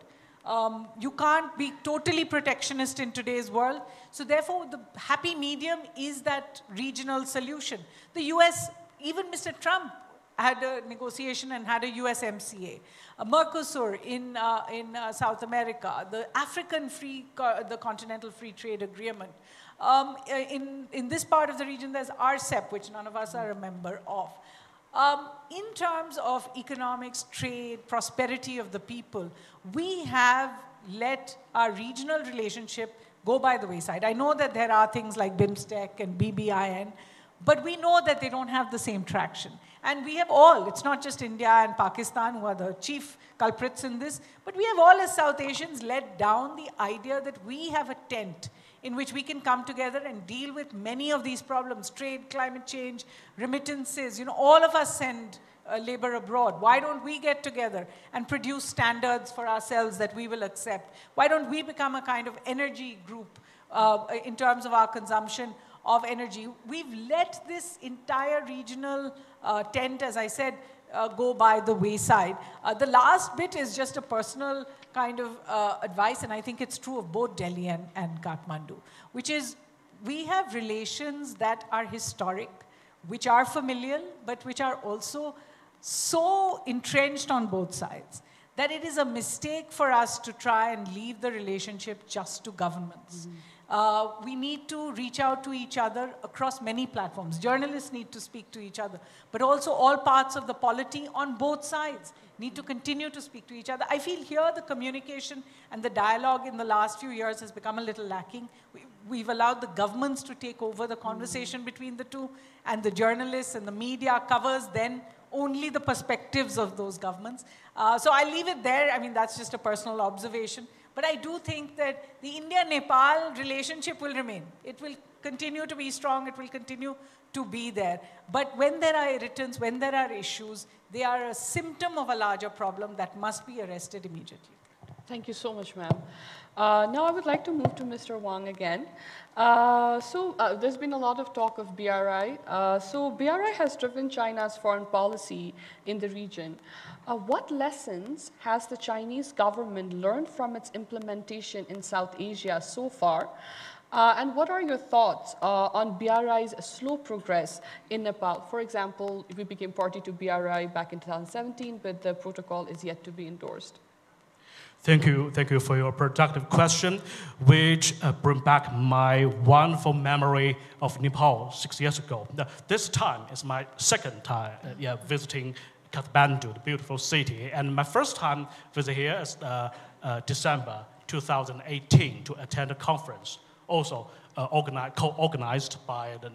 You can't be totally protectionist in today's world. So therefore, the happy medium is that regional solution. The US, even Mr. Trump had a negotiation and had a USMCA. Mercosur in South America, the African the Continental Free Trade Agreement. In this part of the region, there's RCEP, which none of us are a member of. In terms of economics, trade, prosperity of the people, we have let our regional relationship go by the wayside. I know that there are things like BIMSTEC and BBIN, but we know that they don't have the same traction. And we have all, it's not just India and Pakistan who are the chief culprits in this, but we have all as South Asians let down the idea that we have a tent in which we can come together and deal with many of these problems, trade, climate change, remittances. You know, all of us send labor abroad. Why don't we get together and produce standards for ourselves that we will accept? Why don't we become a kind of energy group in terms of our consumption of energy? We've let this entire regional tent, as I said, go by the wayside. The last bit is just a personal kind of advice, and I think it's true of both Delhi and Kathmandu, which is we have relations that are historic, which are familial, but which are also so entrenched on both sides that it is a mistake for us to try and leave the relationship just to governments. We need to reach out to each other across many platforms. Journalists need to speak to each other, but also all parts of the polity on both sides need to continue to speak to each other. I feel here the communication and the dialogue in the last few years has become a little lacking. We've allowed the governments to take over the conversation between the two, and the journalists and the media covers then only the perspectives of those governments. So I'll leave it there. I mean, that's just a personal observation. But I do think that the India-Nepal relationship will remain. It will continue to be strong. It will continue to be there. But when there are irritants, when there are issues, they are a symptom of a larger problem that must be arrested immediately. Thank you so much, ma'am. Now I would like to move to Mr. Wang again. There's been a lot of talk of BRI. So BRI has driven China's foreign policy in the region. What lessons has the Chinese government learned from its implementation in South Asia so far? And what are your thoughts on BRI's slow progress in Nepal? For example, we became party to BRI back in 2017, but the protocol is yet to be endorsed. Thank you for your productive question, which bring back my wonderful memory of Nepal 6 years ago. This time is my second time visiting Kathmandu, the beautiful city. And my first time visit here is December 2018 to attend a conference, also co-organized by the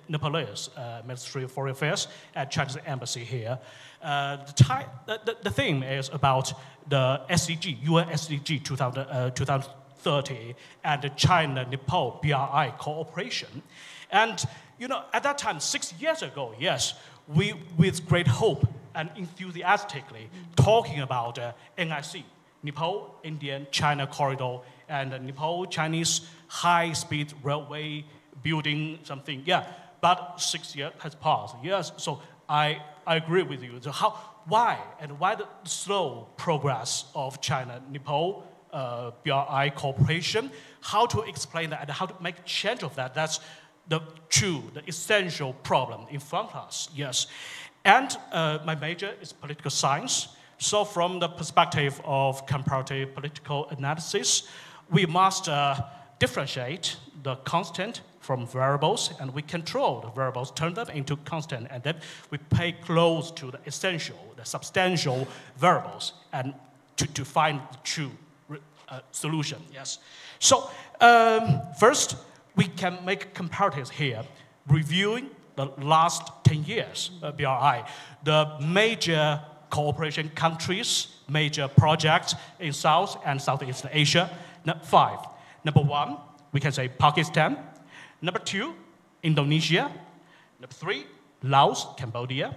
Nepalese Ministry of Foreign Affairs and Chinese Embassy here. The theme is about the SDG, UN SDG 2030 and the China-Nepal BRI cooperation. And at that time, 6 years ago, yes, we with great hope and enthusiastically talking about NIC, Nepal Indian China corridor, and the Nepal-Chinese high-speed railway building something. Yeah, but 6 years has passed. Yes, so I agree with you. So why the slow progress of China-Nepal BRI cooperation? How to explain that and how to make change of that? That's the essential problem in front of us. Yes, and my major is political science. So from the perspective of comparative political analysis, we must differentiate the constant from variables, and we control the variables, turn them into constant, and then we pay close to the essential, the substantial variables, and to find the true solution. Yes. So first, we can make comparatives here, reviewing the last 10 years BRI, the major cooperation countries, major projects in South and Southeast Asia. 5. Number 1, we can say Pakistan. Number 2, Indonesia. Number 3, Laos, Cambodia.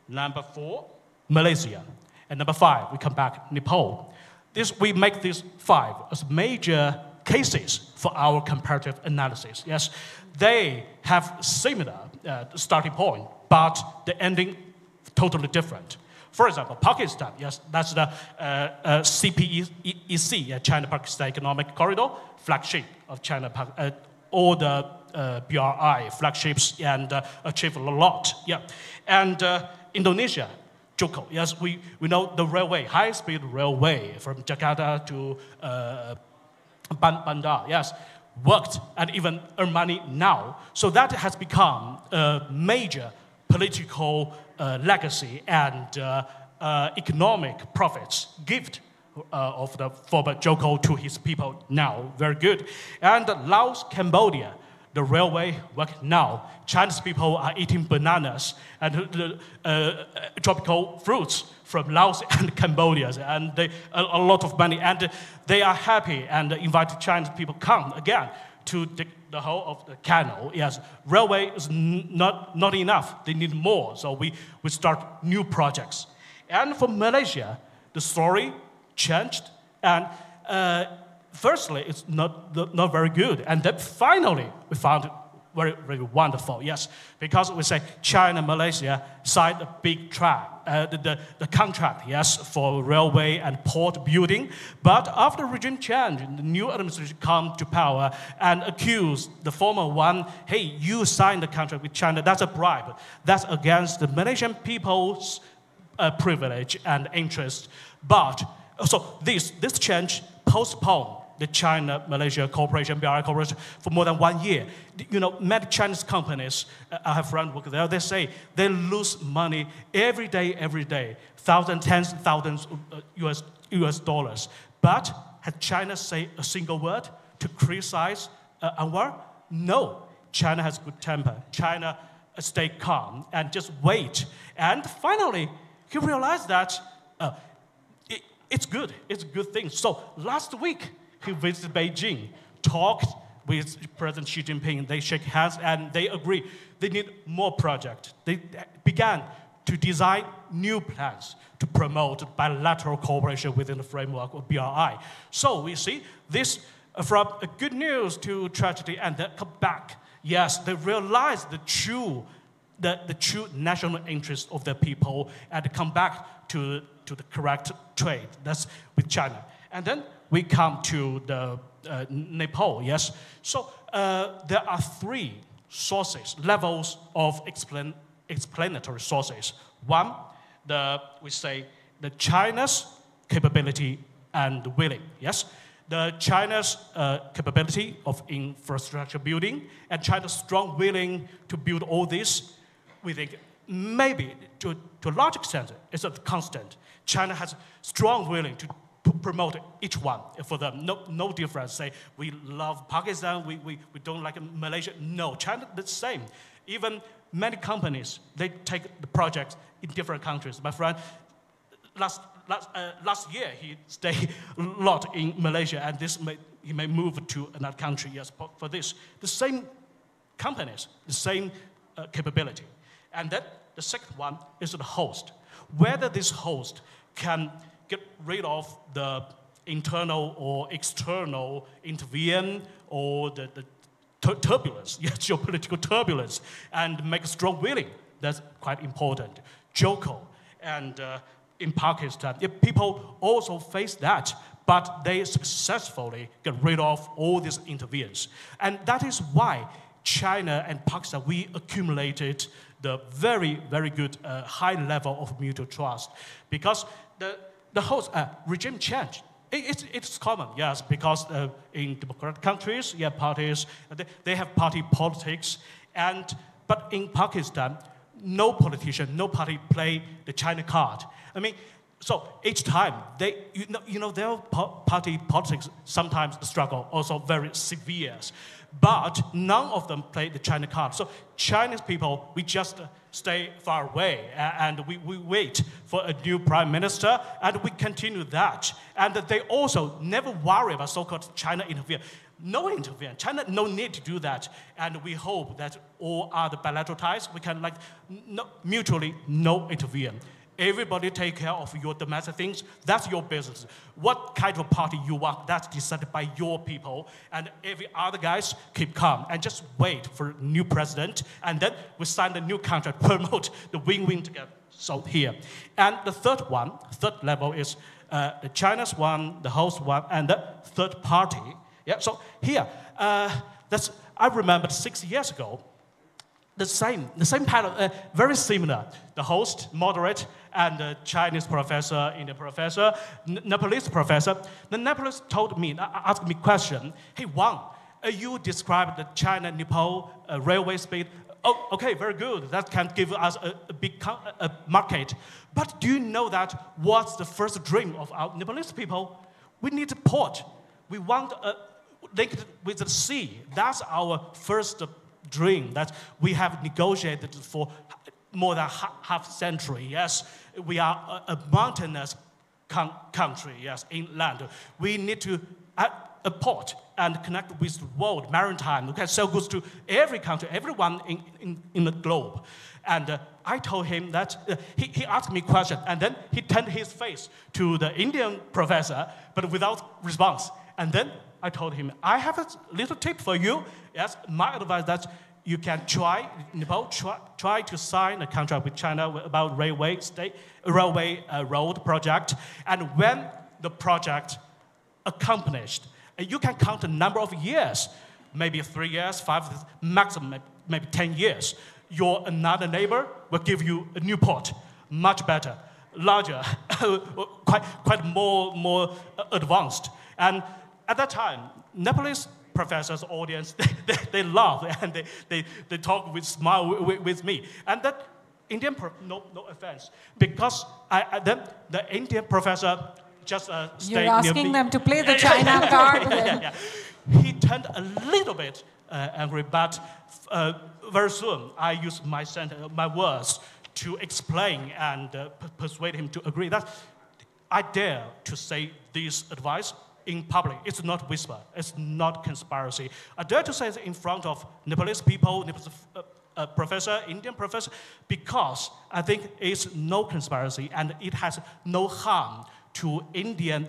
Number 4, Malaysia. And number 5, we come back, Nepal. We make these 5 as major cases for our comparative analysis. Yes, they have similar starting point, but the ending totally different. For example, Pakistan, yes, that's the CPEC, China-Pakistan Economic Corridor, flagship of China, all the BRI flagships and achieved a lot. Yeah, and Indonesia, Joko, yes, we know the railway, high-speed railway from Jakarta to Bandar, yes, worked and even earn money now. So that has become a major political legacy and economic profits gift of the former Joko to his people now. Very good. And Laos, Cambodia, the railway work now. Chinese people are eating bananas and tropical fruits from Laos and Cambodia, and a lot of money. And they are happy and invite Chinese people come again to the whole of the canal. Yes, railway is not enough. They need more. So we start new projects. And for Malaysia, the story changed. And firstly, it's not very good. And then finally, we found it very, very wonderful. Yes, because we say China, Malaysia signed a big the contract, yes, for railway and port building. But after regime change, the new administration come to power and accused the former one, hey, you signed the contract with China, that's a bribe. That's against the Malaysian people's privilege and interest. But so this change postponed the China-Malaysia cooperation, BRI cooperation, for more than 1 year. Many Chinese companies, I have friends work there, they say they lose money every day, tens of thousands of US dollars. But has China say a single word to criticize Anwar? No. China has good temper. China stay calm and just wait. And finally, he realized that it's good. It's a good thing. So last week, he visited Beijing, talked with President Xi Jinping. They shake hands and they agree they need more projects. They began to design new plans to promote bilateral cooperation within the framework of BRI. So we see this from good news to tragedy, and then come back. Yes, they realize the true national interest of their people and come back to the correct trade. That's with China. And then we come to the Nepal, yes. So there are 3 sources, levels of explanatory sources. One, we say the China's capability and willing, yes? China's capability of infrastructure building and China's strong willing to build all this, we think maybe to a large extent it's a constant. China has strong willing to promote each one for them. No difference. Say we love Pakistan, we don't like Malaysia. No, China the same. Even many companies, they take the projects in different countries. My friend, last year he stayed a lot in Malaysia, and he may move to another country. Yes, for this, the same companies, the same capability, and then the second one is the host. Whether this host can get rid of the internal or external intervene or the turbulence, yes, geopolitical turbulence, and make a strong willing. That's quite important. Joko and in Pakistan, people also face that, but they successfully get rid of all these intervenes. And that is why China and Pakistan, we accumulated the very, very good high level of mutual trust, because the whole regime change. It's common, yes, because in democratic countries, parties, they have party politics, but in Pakistan, no politician, no party play the China card. I mean, so each time their party politics, sometimes the struggle also very severe, but none of them play the China card. So Chinese people, we just stay far away and we wait for a new prime minister and we continue that. And they also never worry about so-called China interfere. No intervene. China no need to do that. And we hope that all other bilateral ties, we can mutually no intervene. Everybody take care of your domestic things. That's your business. What kind of party you want, that's decided by your people. And every other guys keep calm and just wait for a new president. And then we sign the new contract, promote the win-win together. So here. And the third level is the China's one, the host one, and the third party. Yeah. So here, I remember 6 years ago, the same pattern, very similar. The host, moderator, and the Chinese professor, Indian professor, Nepalese professor. The Nepalese asked me question. Hey, Wang, you described the China-Nepal railway speed. Oh, okay, very good. That can give us a big market. But do you know that what's the first dream of our Nepalese people? We need a port. We want linked with the sea. That's our first dream that we have negotiated for more than half century. Yes, we are a mountainous country. Yes, inland. We need to a port and connect with the world, maritime. We can sell goods to every country, everyone in the globe. And I told him that he asked me a question, and then he turned his face to the Indian professor, but without response. And then I told him, I have a little tip for you. Yes, my advice that you can try to sign a contract with China about railway road project. And when the project accomplished, you can count the number of years, maybe 3 years, 5, maximum, maybe 10 years. Your another neighbor will give you a new port, much better, larger, quite more advanced. And at that time, Nepalese professors, audience, they laugh and they talk with smile with me. And that Indian, no offense, because then the Indian professor just stayed near me. You're asking them to play the China card. He turned a little bit angry, but very soon I used my words to explain and persuade him to agree that I dare to say this advice in public. It's not whisper. It's not conspiracy. I dare to say it in front of Nepalese people, Nepalese professor, Indian professor, because I think it's no conspiracy and it has no harm to Indian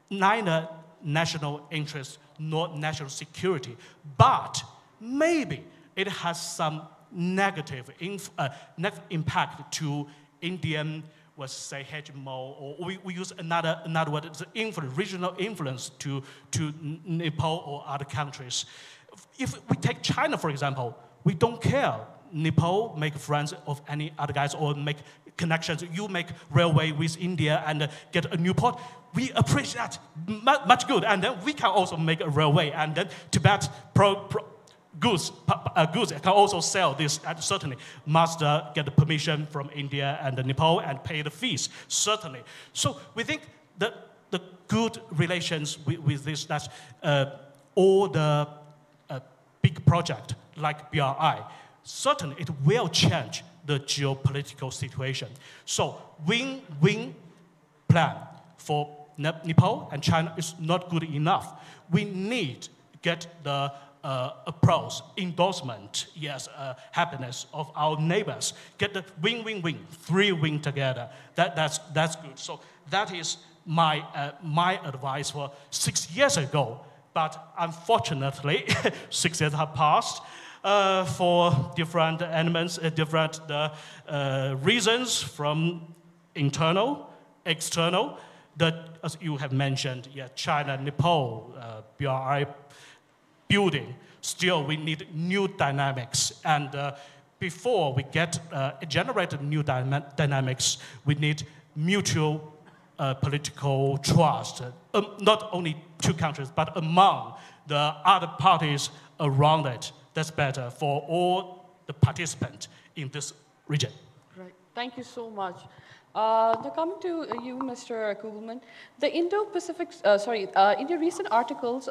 neither national interest nor national security. But maybe it has some negative impact to Indian, let's say, hegemon, or we use another word, it's regional influence to Nepal or other countries. If we take China, for example, we don't care. Nepal make friends of any other guys or make connections. You make railway with India and get a new port. we appreciate that much good, and then we can also make a railway, and then Tibet goods can also sell this, and certainly must get the permission from India and Nepal and pay the fees, certainly. So we think that the good relations with this, that all the big project like BRI, certainly it will change the geopolitical situation. So win-win plan for Nepal and China is not good enough. We need to get the applause, endorsement, yes, happiness of our neighbors. Get the win-win-win, three win together. That's good. So that is my advice for 6 years ago. But unfortunately, 6 years have passed for different elements, different reasons from internal, external. That, as you have mentioned, yeah, China, Nepal, BRI building. Still, we need new dynamics. And before we get generated new dynamics, we need mutual political trust, not only two countries, but among the other parties around it. That's better for all the participants in this region. Right. Thank you so much. Now coming to you, Mr. Kugelman, in your recent articles,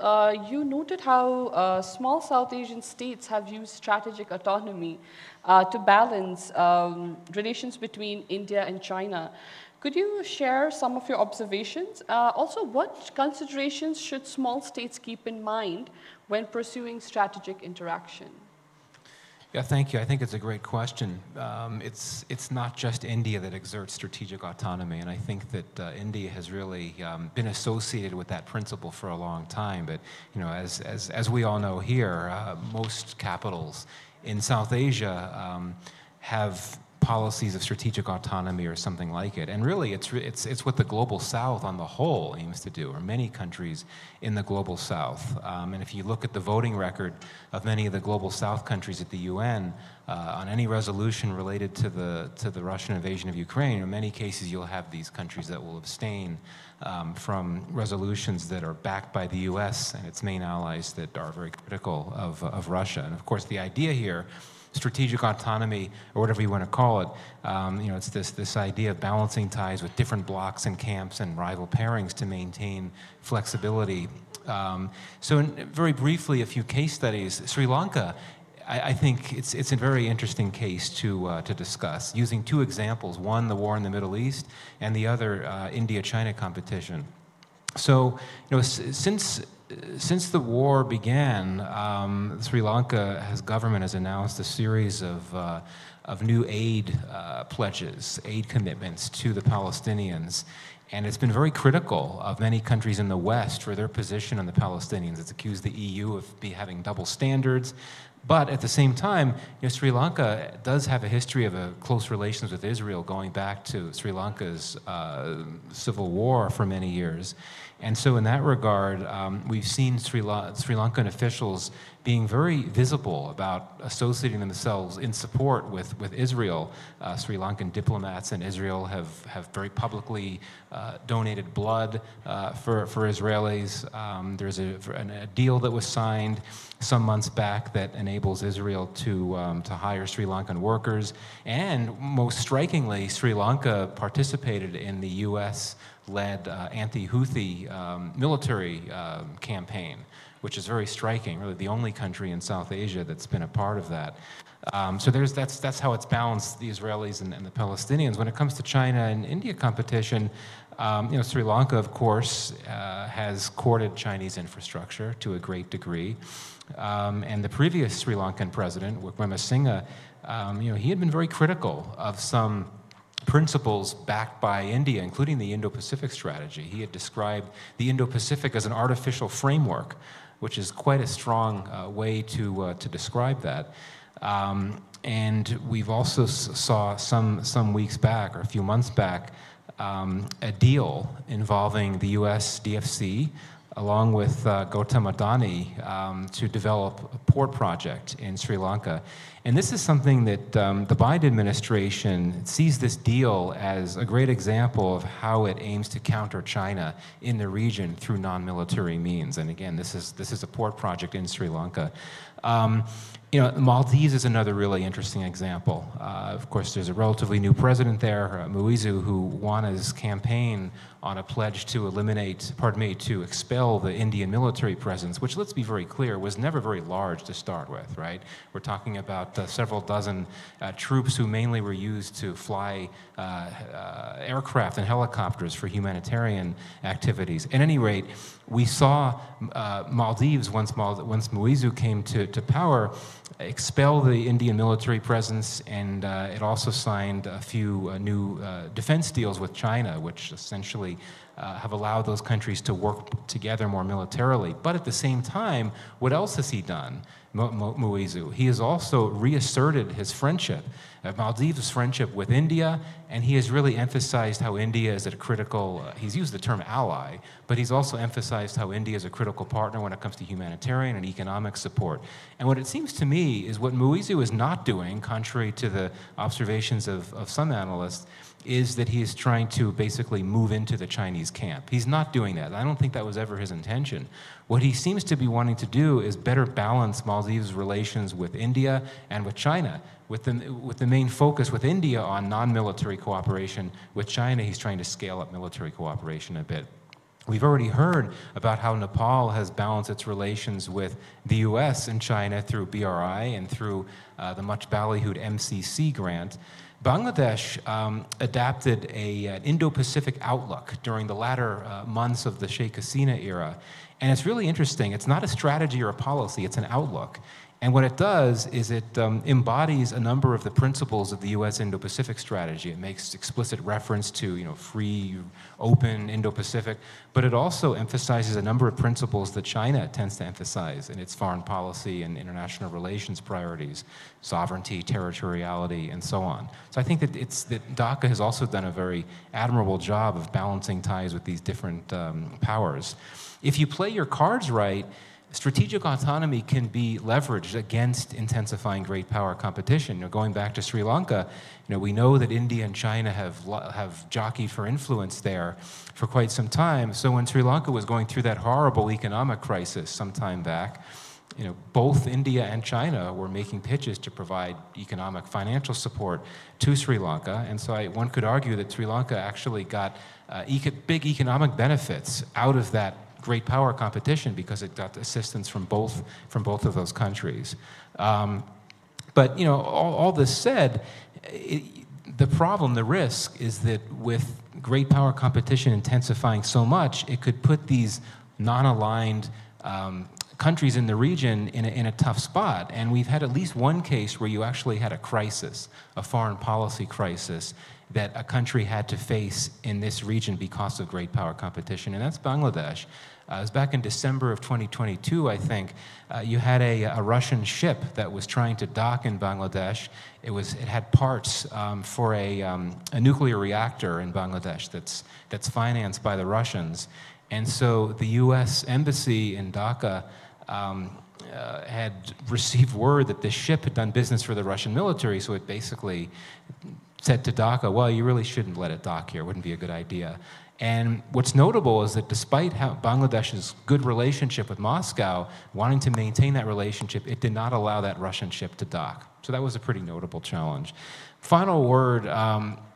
you noted how small South Asian states have used strategic autonomy to balance relations between India and China. Could you share some of your observations? Also, what considerations should small states keep in mind when pursuing strategic interaction? Yeah, thank you. I think it's a great question. It's not just India that exerts strategic autonomy, and I think that India has really been associated with that principle for a long time. But you know, as we all know here, most capitals in South Asia have policies of strategic autonomy or something like it. And really, it's what the Global South on the whole aims to do, or many countries in the Global South. And if you look at the voting record of many of the Global South countries at the UN, on any resolution related to the Russian invasion of Ukraine, in many cases you'll have these countries that will abstain from resolutions that are backed by the US and its main allies that are very critical of Russia. And of course, the idea here, strategic autonomy, or whatever you want to call it, you know, it's this idea of balancing ties with different blocs and camps and rival pairings to maintain flexibility. So very briefly, a few case studies. Sri Lanka, I think it's a very interesting case to discuss, using two examples, one, the war in the Middle East, and the other, India-China competition. So, you know, since the war began, Sri Lanka's government has announced a series of new aid pledges, aid commitments to the Palestinians. And it's been very critical of many countries in the West for their position on the Palestinians. It's accused the EU of having double standards. But at the same time, you know, Sri Lanka does have a history of close relations with Israel going back to Sri Lanka's civil war for many years. And so in that regard, we've seen Sri Lankan officials being very visible about associating themselves in support with Israel. Sri Lankan diplomats in Israel have very publicly donated blood for Israelis. There's a deal that was signed some months back that enables Israel to hire Sri Lankan workers. And most strikingly, Sri Lanka participated in the US-led anti-Houthi military campaign, which is very striking, really the only country in South Asia that's been a part of that. So that's how it's balanced, the Israelis and the Palestinians. When it comes to China and India competition, you know, Sri Lanka, of course, has courted Chinese infrastructure to a great degree. And the previous Sri Lankan president, Wickremesinghe, you know, he had been very critical of some principles backed by India, including the Indo-Pacific strategy. He had described the Indo-Pacific as an artificial framework, which is quite a strong way to describe that. And we've also saw some weeks back, or a few months back, a deal involving the US DFC, along with Gautam Adani, to develop a port project in Sri Lanka. And this is something that the Biden administration sees this deal as a great example of how it aims to counter China in the region through non-military means. And again, this is a port project in Sri Lanka. Maldives is another really interesting example. Of course, there's a relatively new president there, Muizu, who won his campaign on a pledge to expel the Indian military presence, which, let's be very clear, was never very large to start with, right? We're talking about several dozen troops who mainly were used to fly aircraft and helicopters for humanitarian activities. At any rate, we saw Maldives, once Muizu came to power, expel the Indian military presence, and it also signed a few new defense deals with China, which essentially have allowed those countries to work together more militarily. But at the same time, what else has he done, Muizu? He has also reasserted his friendship, Maldives' friendship with India, and he has really emphasized how India is a critical, he's used the term ally, but he's also emphasized how India is a critical partner when it comes to humanitarian and economic support. And what it seems to me is what Muizu is not doing, contrary to the observations of some analysts, is that he is trying to basically move into the Chinese camp. He's not doing that. I don't think that was ever his intention. What he seems to be wanting to do is better balance Maldives' relations with India and with China, with the main focus with India on non-military cooperation. With China, he's trying to scale up military cooperation a bit. We've already heard about how Nepal has balanced its relations with the US and China through BRI and through the much ballyhooed MCC grant. Bangladesh adapted an Indo-Pacific outlook during the latter months of the Sheikh Hasina era. And it's really interesting. It's not a strategy or a policy, it's an outlook. And what it does is it embodies a number of the principles of the U.S. Indo-Pacific strategy. It makes explicit reference to, free, open Indo-Pacific, but it also emphasizes a number of principles that China tends to emphasize in its foreign policy and international relations priorities: sovereignty, territoriality, and so on. So I think that Dhaka has also done a very admirable job of balancing ties with these different powers. If you play your cards right, strategic autonomy can be leveraged against intensifying great power competition. Going back to Sri Lanka, we know that India and China have jockeyed for influence there for quite some time. So when Sri Lanka was going through that horrible economic crisis some time back, both India and China were making pitches to provide economic financial support to Sri Lanka. And so one could argue that Sri Lanka actually got big economic benefits out of that great power competition because it got assistance from both of those countries. But all this said, the problem, the risk, is that with great power competition intensifying so much, it could put these non-aligned countries in the region in a tough spot. And we've had at least one case where you actually had a crisis, a foreign policy crisis, that a country had to face in this region because of great power competition, and that's Bangladesh. It was back in December of 2022, I think. You had a Russian ship that was trying to dock in Bangladesh. It had parts for a nuclear reactor in Bangladesh that's financed by the Russians, and so the U.S. Embassy in Dhaka had received word that this ship had done business for the Russian military, so it basically said to Dhaka, well, you really shouldn't let it dock here. It wouldn't be a good idea. And what's notable is that despite Bangladesh's good relationship with Moscow, wanting to maintain that relationship, it did not allow that Russian ship to dock. So that was a pretty notable challenge. Final word,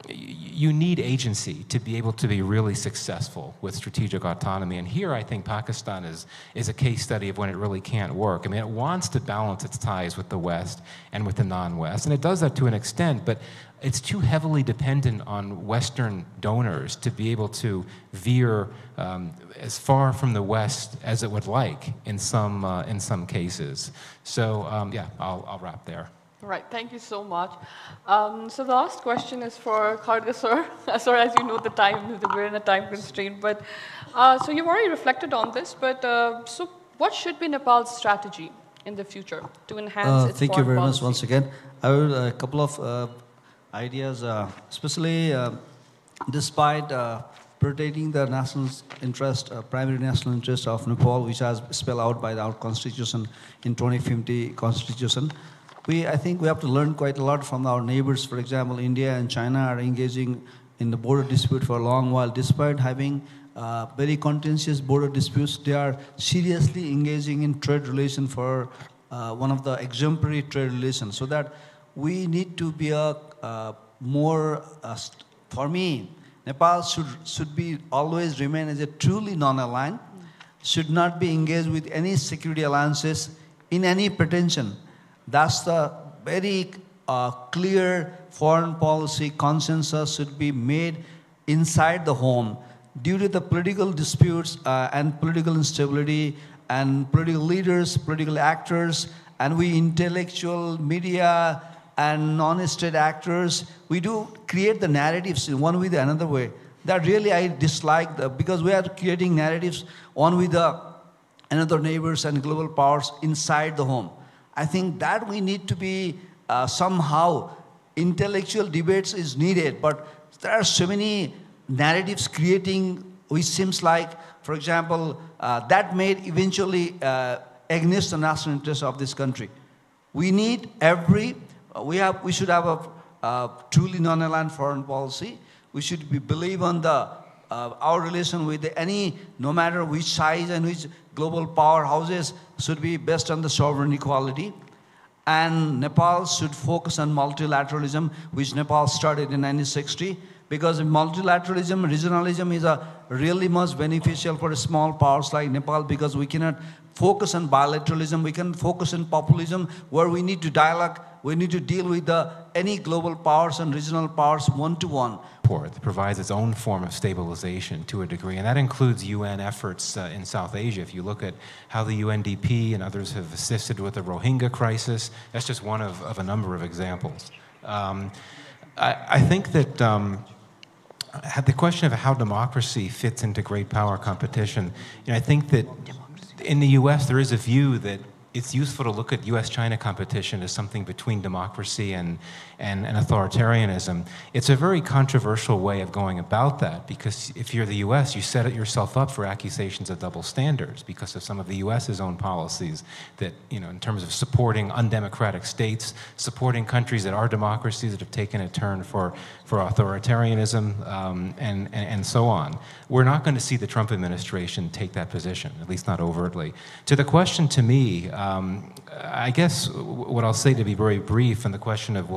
you need agency to be able to be really successful with strategic autonomy. And here I think Pakistan is a case study of when it really can't work. I mean, it wants to balance its ties with the West and with the non-West, and it does that to an extent, but it's too heavily dependent on Western donors to be able to veer as far from the West as it would like in some cases. So yeah, I'll wrap there. All right, thank you so much. So the last question is for Khadga, sir. Sir, as you know, we're in a time constraint, but so you've already reflected on this, but so what should be Nepal's strategy in the future to enhance its Thank you very policy? much once again. I will a couple of ideas, especially despite protecting the national interest, primary national interest of Nepal, which has spelled out by our constitution in 2050 constitution. I think we have to learn quite a lot from our neighbors. For example, India and China are engaging in the border dispute for a long while. Despite having very contentious border disputes, they are seriously engaging in trade relations for one of the exemplary trade relations. So that we need to be more, for me, Nepal should be always remain as a truly non-aligned, should not be engaged with any security alliances in any pretension. That's the very clear foreign policy consensus should be made inside the home. Due to the political disputes and political instability and political leaders, political actors, and we intellectual media and non-state actors, we do create the narratives in one way or another way. That really I dislike, because we are creating narratives one with another neighbors and global powers inside the home. I think that we need to be somehow, intellectual debates is needed, but there are so many narratives creating, which seems like, for example, that may eventually against the national interest of this country. We need we should have a truly non-aligned foreign policy. We should believe on our relation with no matter which size and which global powerhouses, should be based on the sovereign equality. And Nepal should focus on multilateralism, which Nepal started in 1960. Because multilateralism, regionalism is really much beneficial for small powers like Nepal, because we cannot focus on bilateralism, we can focus on populism, where we need to dialogue, we need to deal with any global powers and regional powers one-to-one. That provides its own form of stabilization to a degree, and that includes UN efforts in South Asia. If you look at how the UNDP and others have assisted with the Rohingya crisis, that's just one of a number of examples. I think that the question of how democracy fits into great power competition, I think that in the US there is a view that it's useful to look at US-China competition as something between democracy and authoritarianism. It's a very controversial way of going about that, because if you're the US, you set yourself up for accusations of double standards because of some of the US's own policies that, in terms of supporting undemocratic states, supporting countries that are democracies that have taken a turn for authoritarianism, and so on. We're not going to see the Trump administration take that position, at least not overtly. To the question to me, I guess what I'll say, to be very brief, on the question of,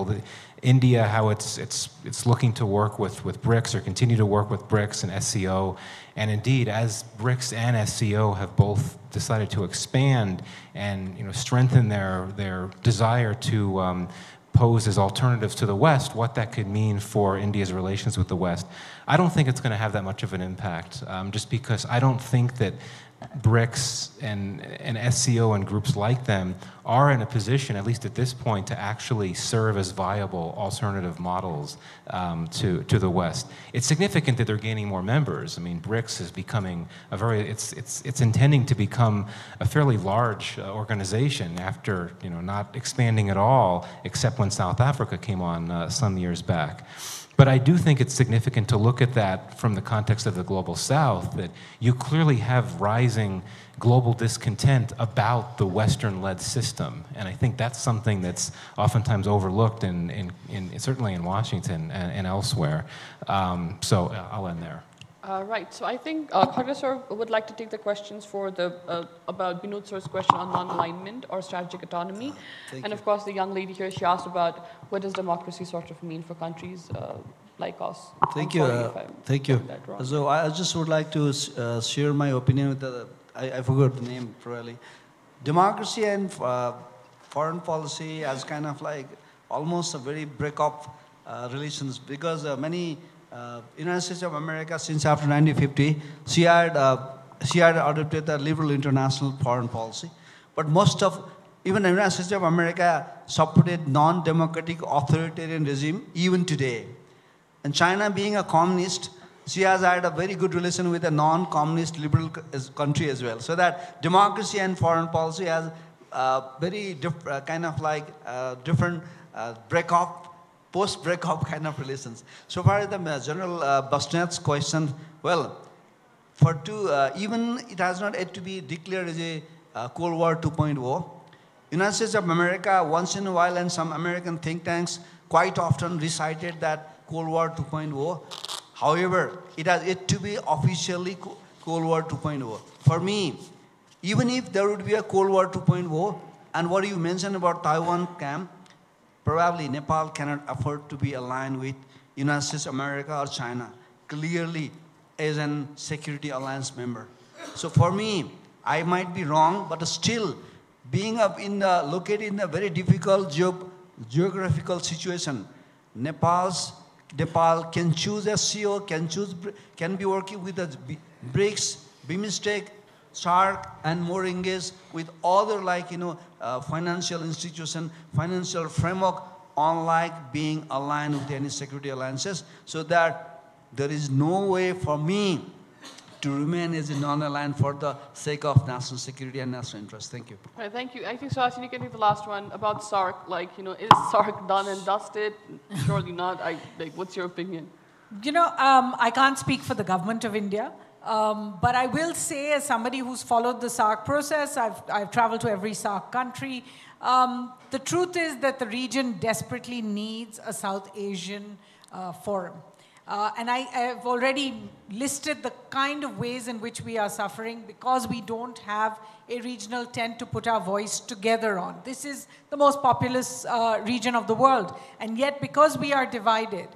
India, how it's looking to work with BRICS, or continue to work with BRICS and SCO, and indeed, as BRICS and SCO have both decided to expand and strengthen their desire to pose as alternatives to the West, what that could mean for India's relations with the West, I don't think it's going to have that much of an impact, just because I don't think that BRICS and SCO and groups like them are in a position, at least at this point, to actually serve as viable alternative models to the West. It's significant that they're gaining more members. I mean, BRICS is becoming it's intending to become a fairly large organization after not expanding at all, except when South Africa came on some years back. But I do think it's significant to look at that from the context of the Global South, that you clearly have rising global discontent about the Western-led system. And I think that's something that's oftentimes overlooked, certainly in Washington and elsewhere. So I'll end there. Right. So I think Khadga sir would like to take the questions for about Binod sir's question on non-alignment or strategic autonomy. And of course, the young lady here, she asked about what does democracy sort of mean for countries like us. Thank you. Thank you. So I just would like to share my opinion with I forgot the name probably. Democracy and foreign policy as kind of like almost a very break-up relations, because many United States of America, since after 1950, she had adopted the liberal international foreign policy. But even the United States of America supported non-democratic authoritarian regime even today. And China, being a communist, she has had a very good relation with a non-communist liberal country as well. So that democracy and foreign policy has very different break-off post-breakup kind of relations. So far as the General Basnet's question, well, even it has not yet to be declared as a Cold War 2.0. United States of America, once in a while, and some American think tanks quite often recited that Cold War 2.0. However, it has yet to be officially Cold War 2.0. For me, even if there would be a Cold War 2.0, and what you mentioned about Taiwan camp, probably Nepal cannot afford to be aligned with United States of America or China, clearly as a security alliance member. So for me, I might be wrong, but still, being located in a very difficult geographical situation, Nepal can choose SCO, can be working with the BRICS, BIMSTEC, SAARC, and more engaged with other financial institution, financial framework, unlike being aligned with any security alliances, so that there is no way for me to remain as a non-aligned for the sake of national security and national interest. Thank you. Right, thank you. I think, Suhasini, you can take the last one about SAARC. Is SAARC done and dusted? Surely not. What's your opinion? I can't speak for the government of India, but I will say, as somebody who's followed the SAARC process, I've traveled to every SAARC country. The truth is that the region desperately needs a South Asian forum. And I have already listed the kind of ways in which we are suffering because we don't have a regional tent to put our voice together on. This is the most populous region of the world. And yet, because we are divided,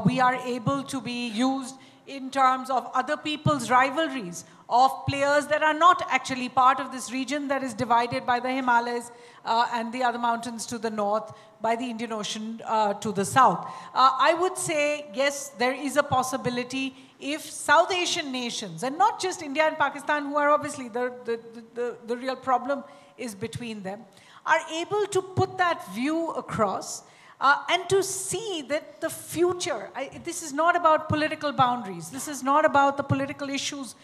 we are able to be used in terms of other people's rivalries, of players that are not actually part of this region that is divided by the Himalayas and the other mountains to the north, by the Indian Ocean to the south. I would say, yes, there is a possibility if South Asian nations, and not just India and Pakistan, who are obviously the real problem is between them, are able to put that view across and to see that the future, this is not about political boundaries, this is not about the political issues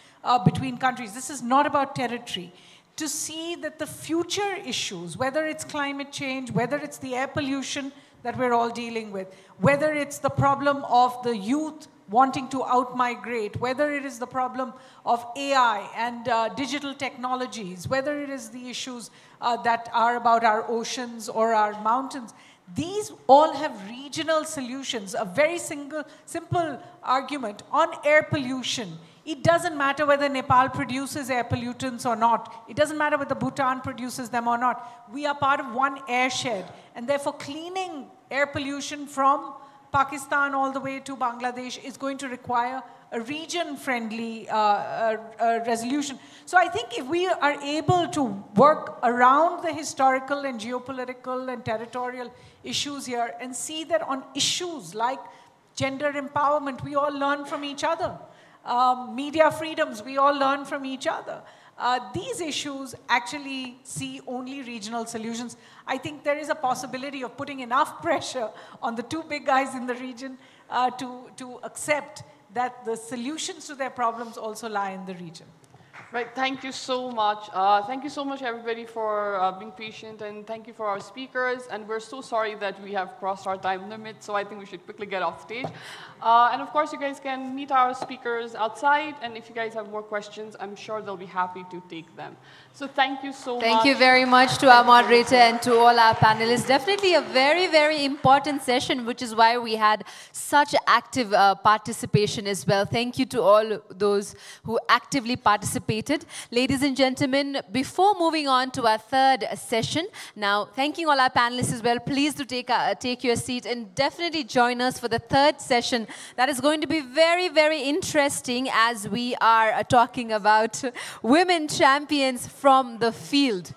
between countries, this is not about territory. To see that the future issues, whether it's climate change, whether it's the air pollution that we're all dealing with, whether it's the problem of the youth wanting to out-migrate, whether it is the problem of AI and digital technologies, whether it is the issues that are about our oceans or our mountains, these all have regional solutions. A very simple argument on air pollution. It doesn't matter whether Nepal produces air pollutants or not. It doesn't matter whether Bhutan produces them or not. We are part of one airshed. And therefore, cleaning air pollution from Pakistan all the way to Bangladesh is going to require a region-friendly resolution. So I think if we are able to work around the historical and geopolitical and territorial issues here and see that on issues like gender empowerment, we all learn from each other. Media freedoms, we all learn from each other. These issues actually see only regional solutions. I think there is a possibility of putting enough pressure on the two big guys in the region to accept that the solutions to their problems also lie in the region. Right, thank you so much. Thank you so much, everybody, for being patient, and thank you for our speakers. And we're so sorry that we have crossed our time limit, so I think we should quickly get off stage. And of course, you guys can meet our speakers outside, and if you guys have more questions, I'm sure they'll be happy to take them. So thank you so much. Thank you very much to our moderator and to all our panelists. Definitely a very, very important session, which is why we had such active participation as well. Thank you to all those who actively participated. Ladies and gentlemen, before moving on to our third session, now thanking all our panelists as well, please do take your seat and definitely join us for the third session. That is going to be very, very interesting as we are talking about women champions from the field.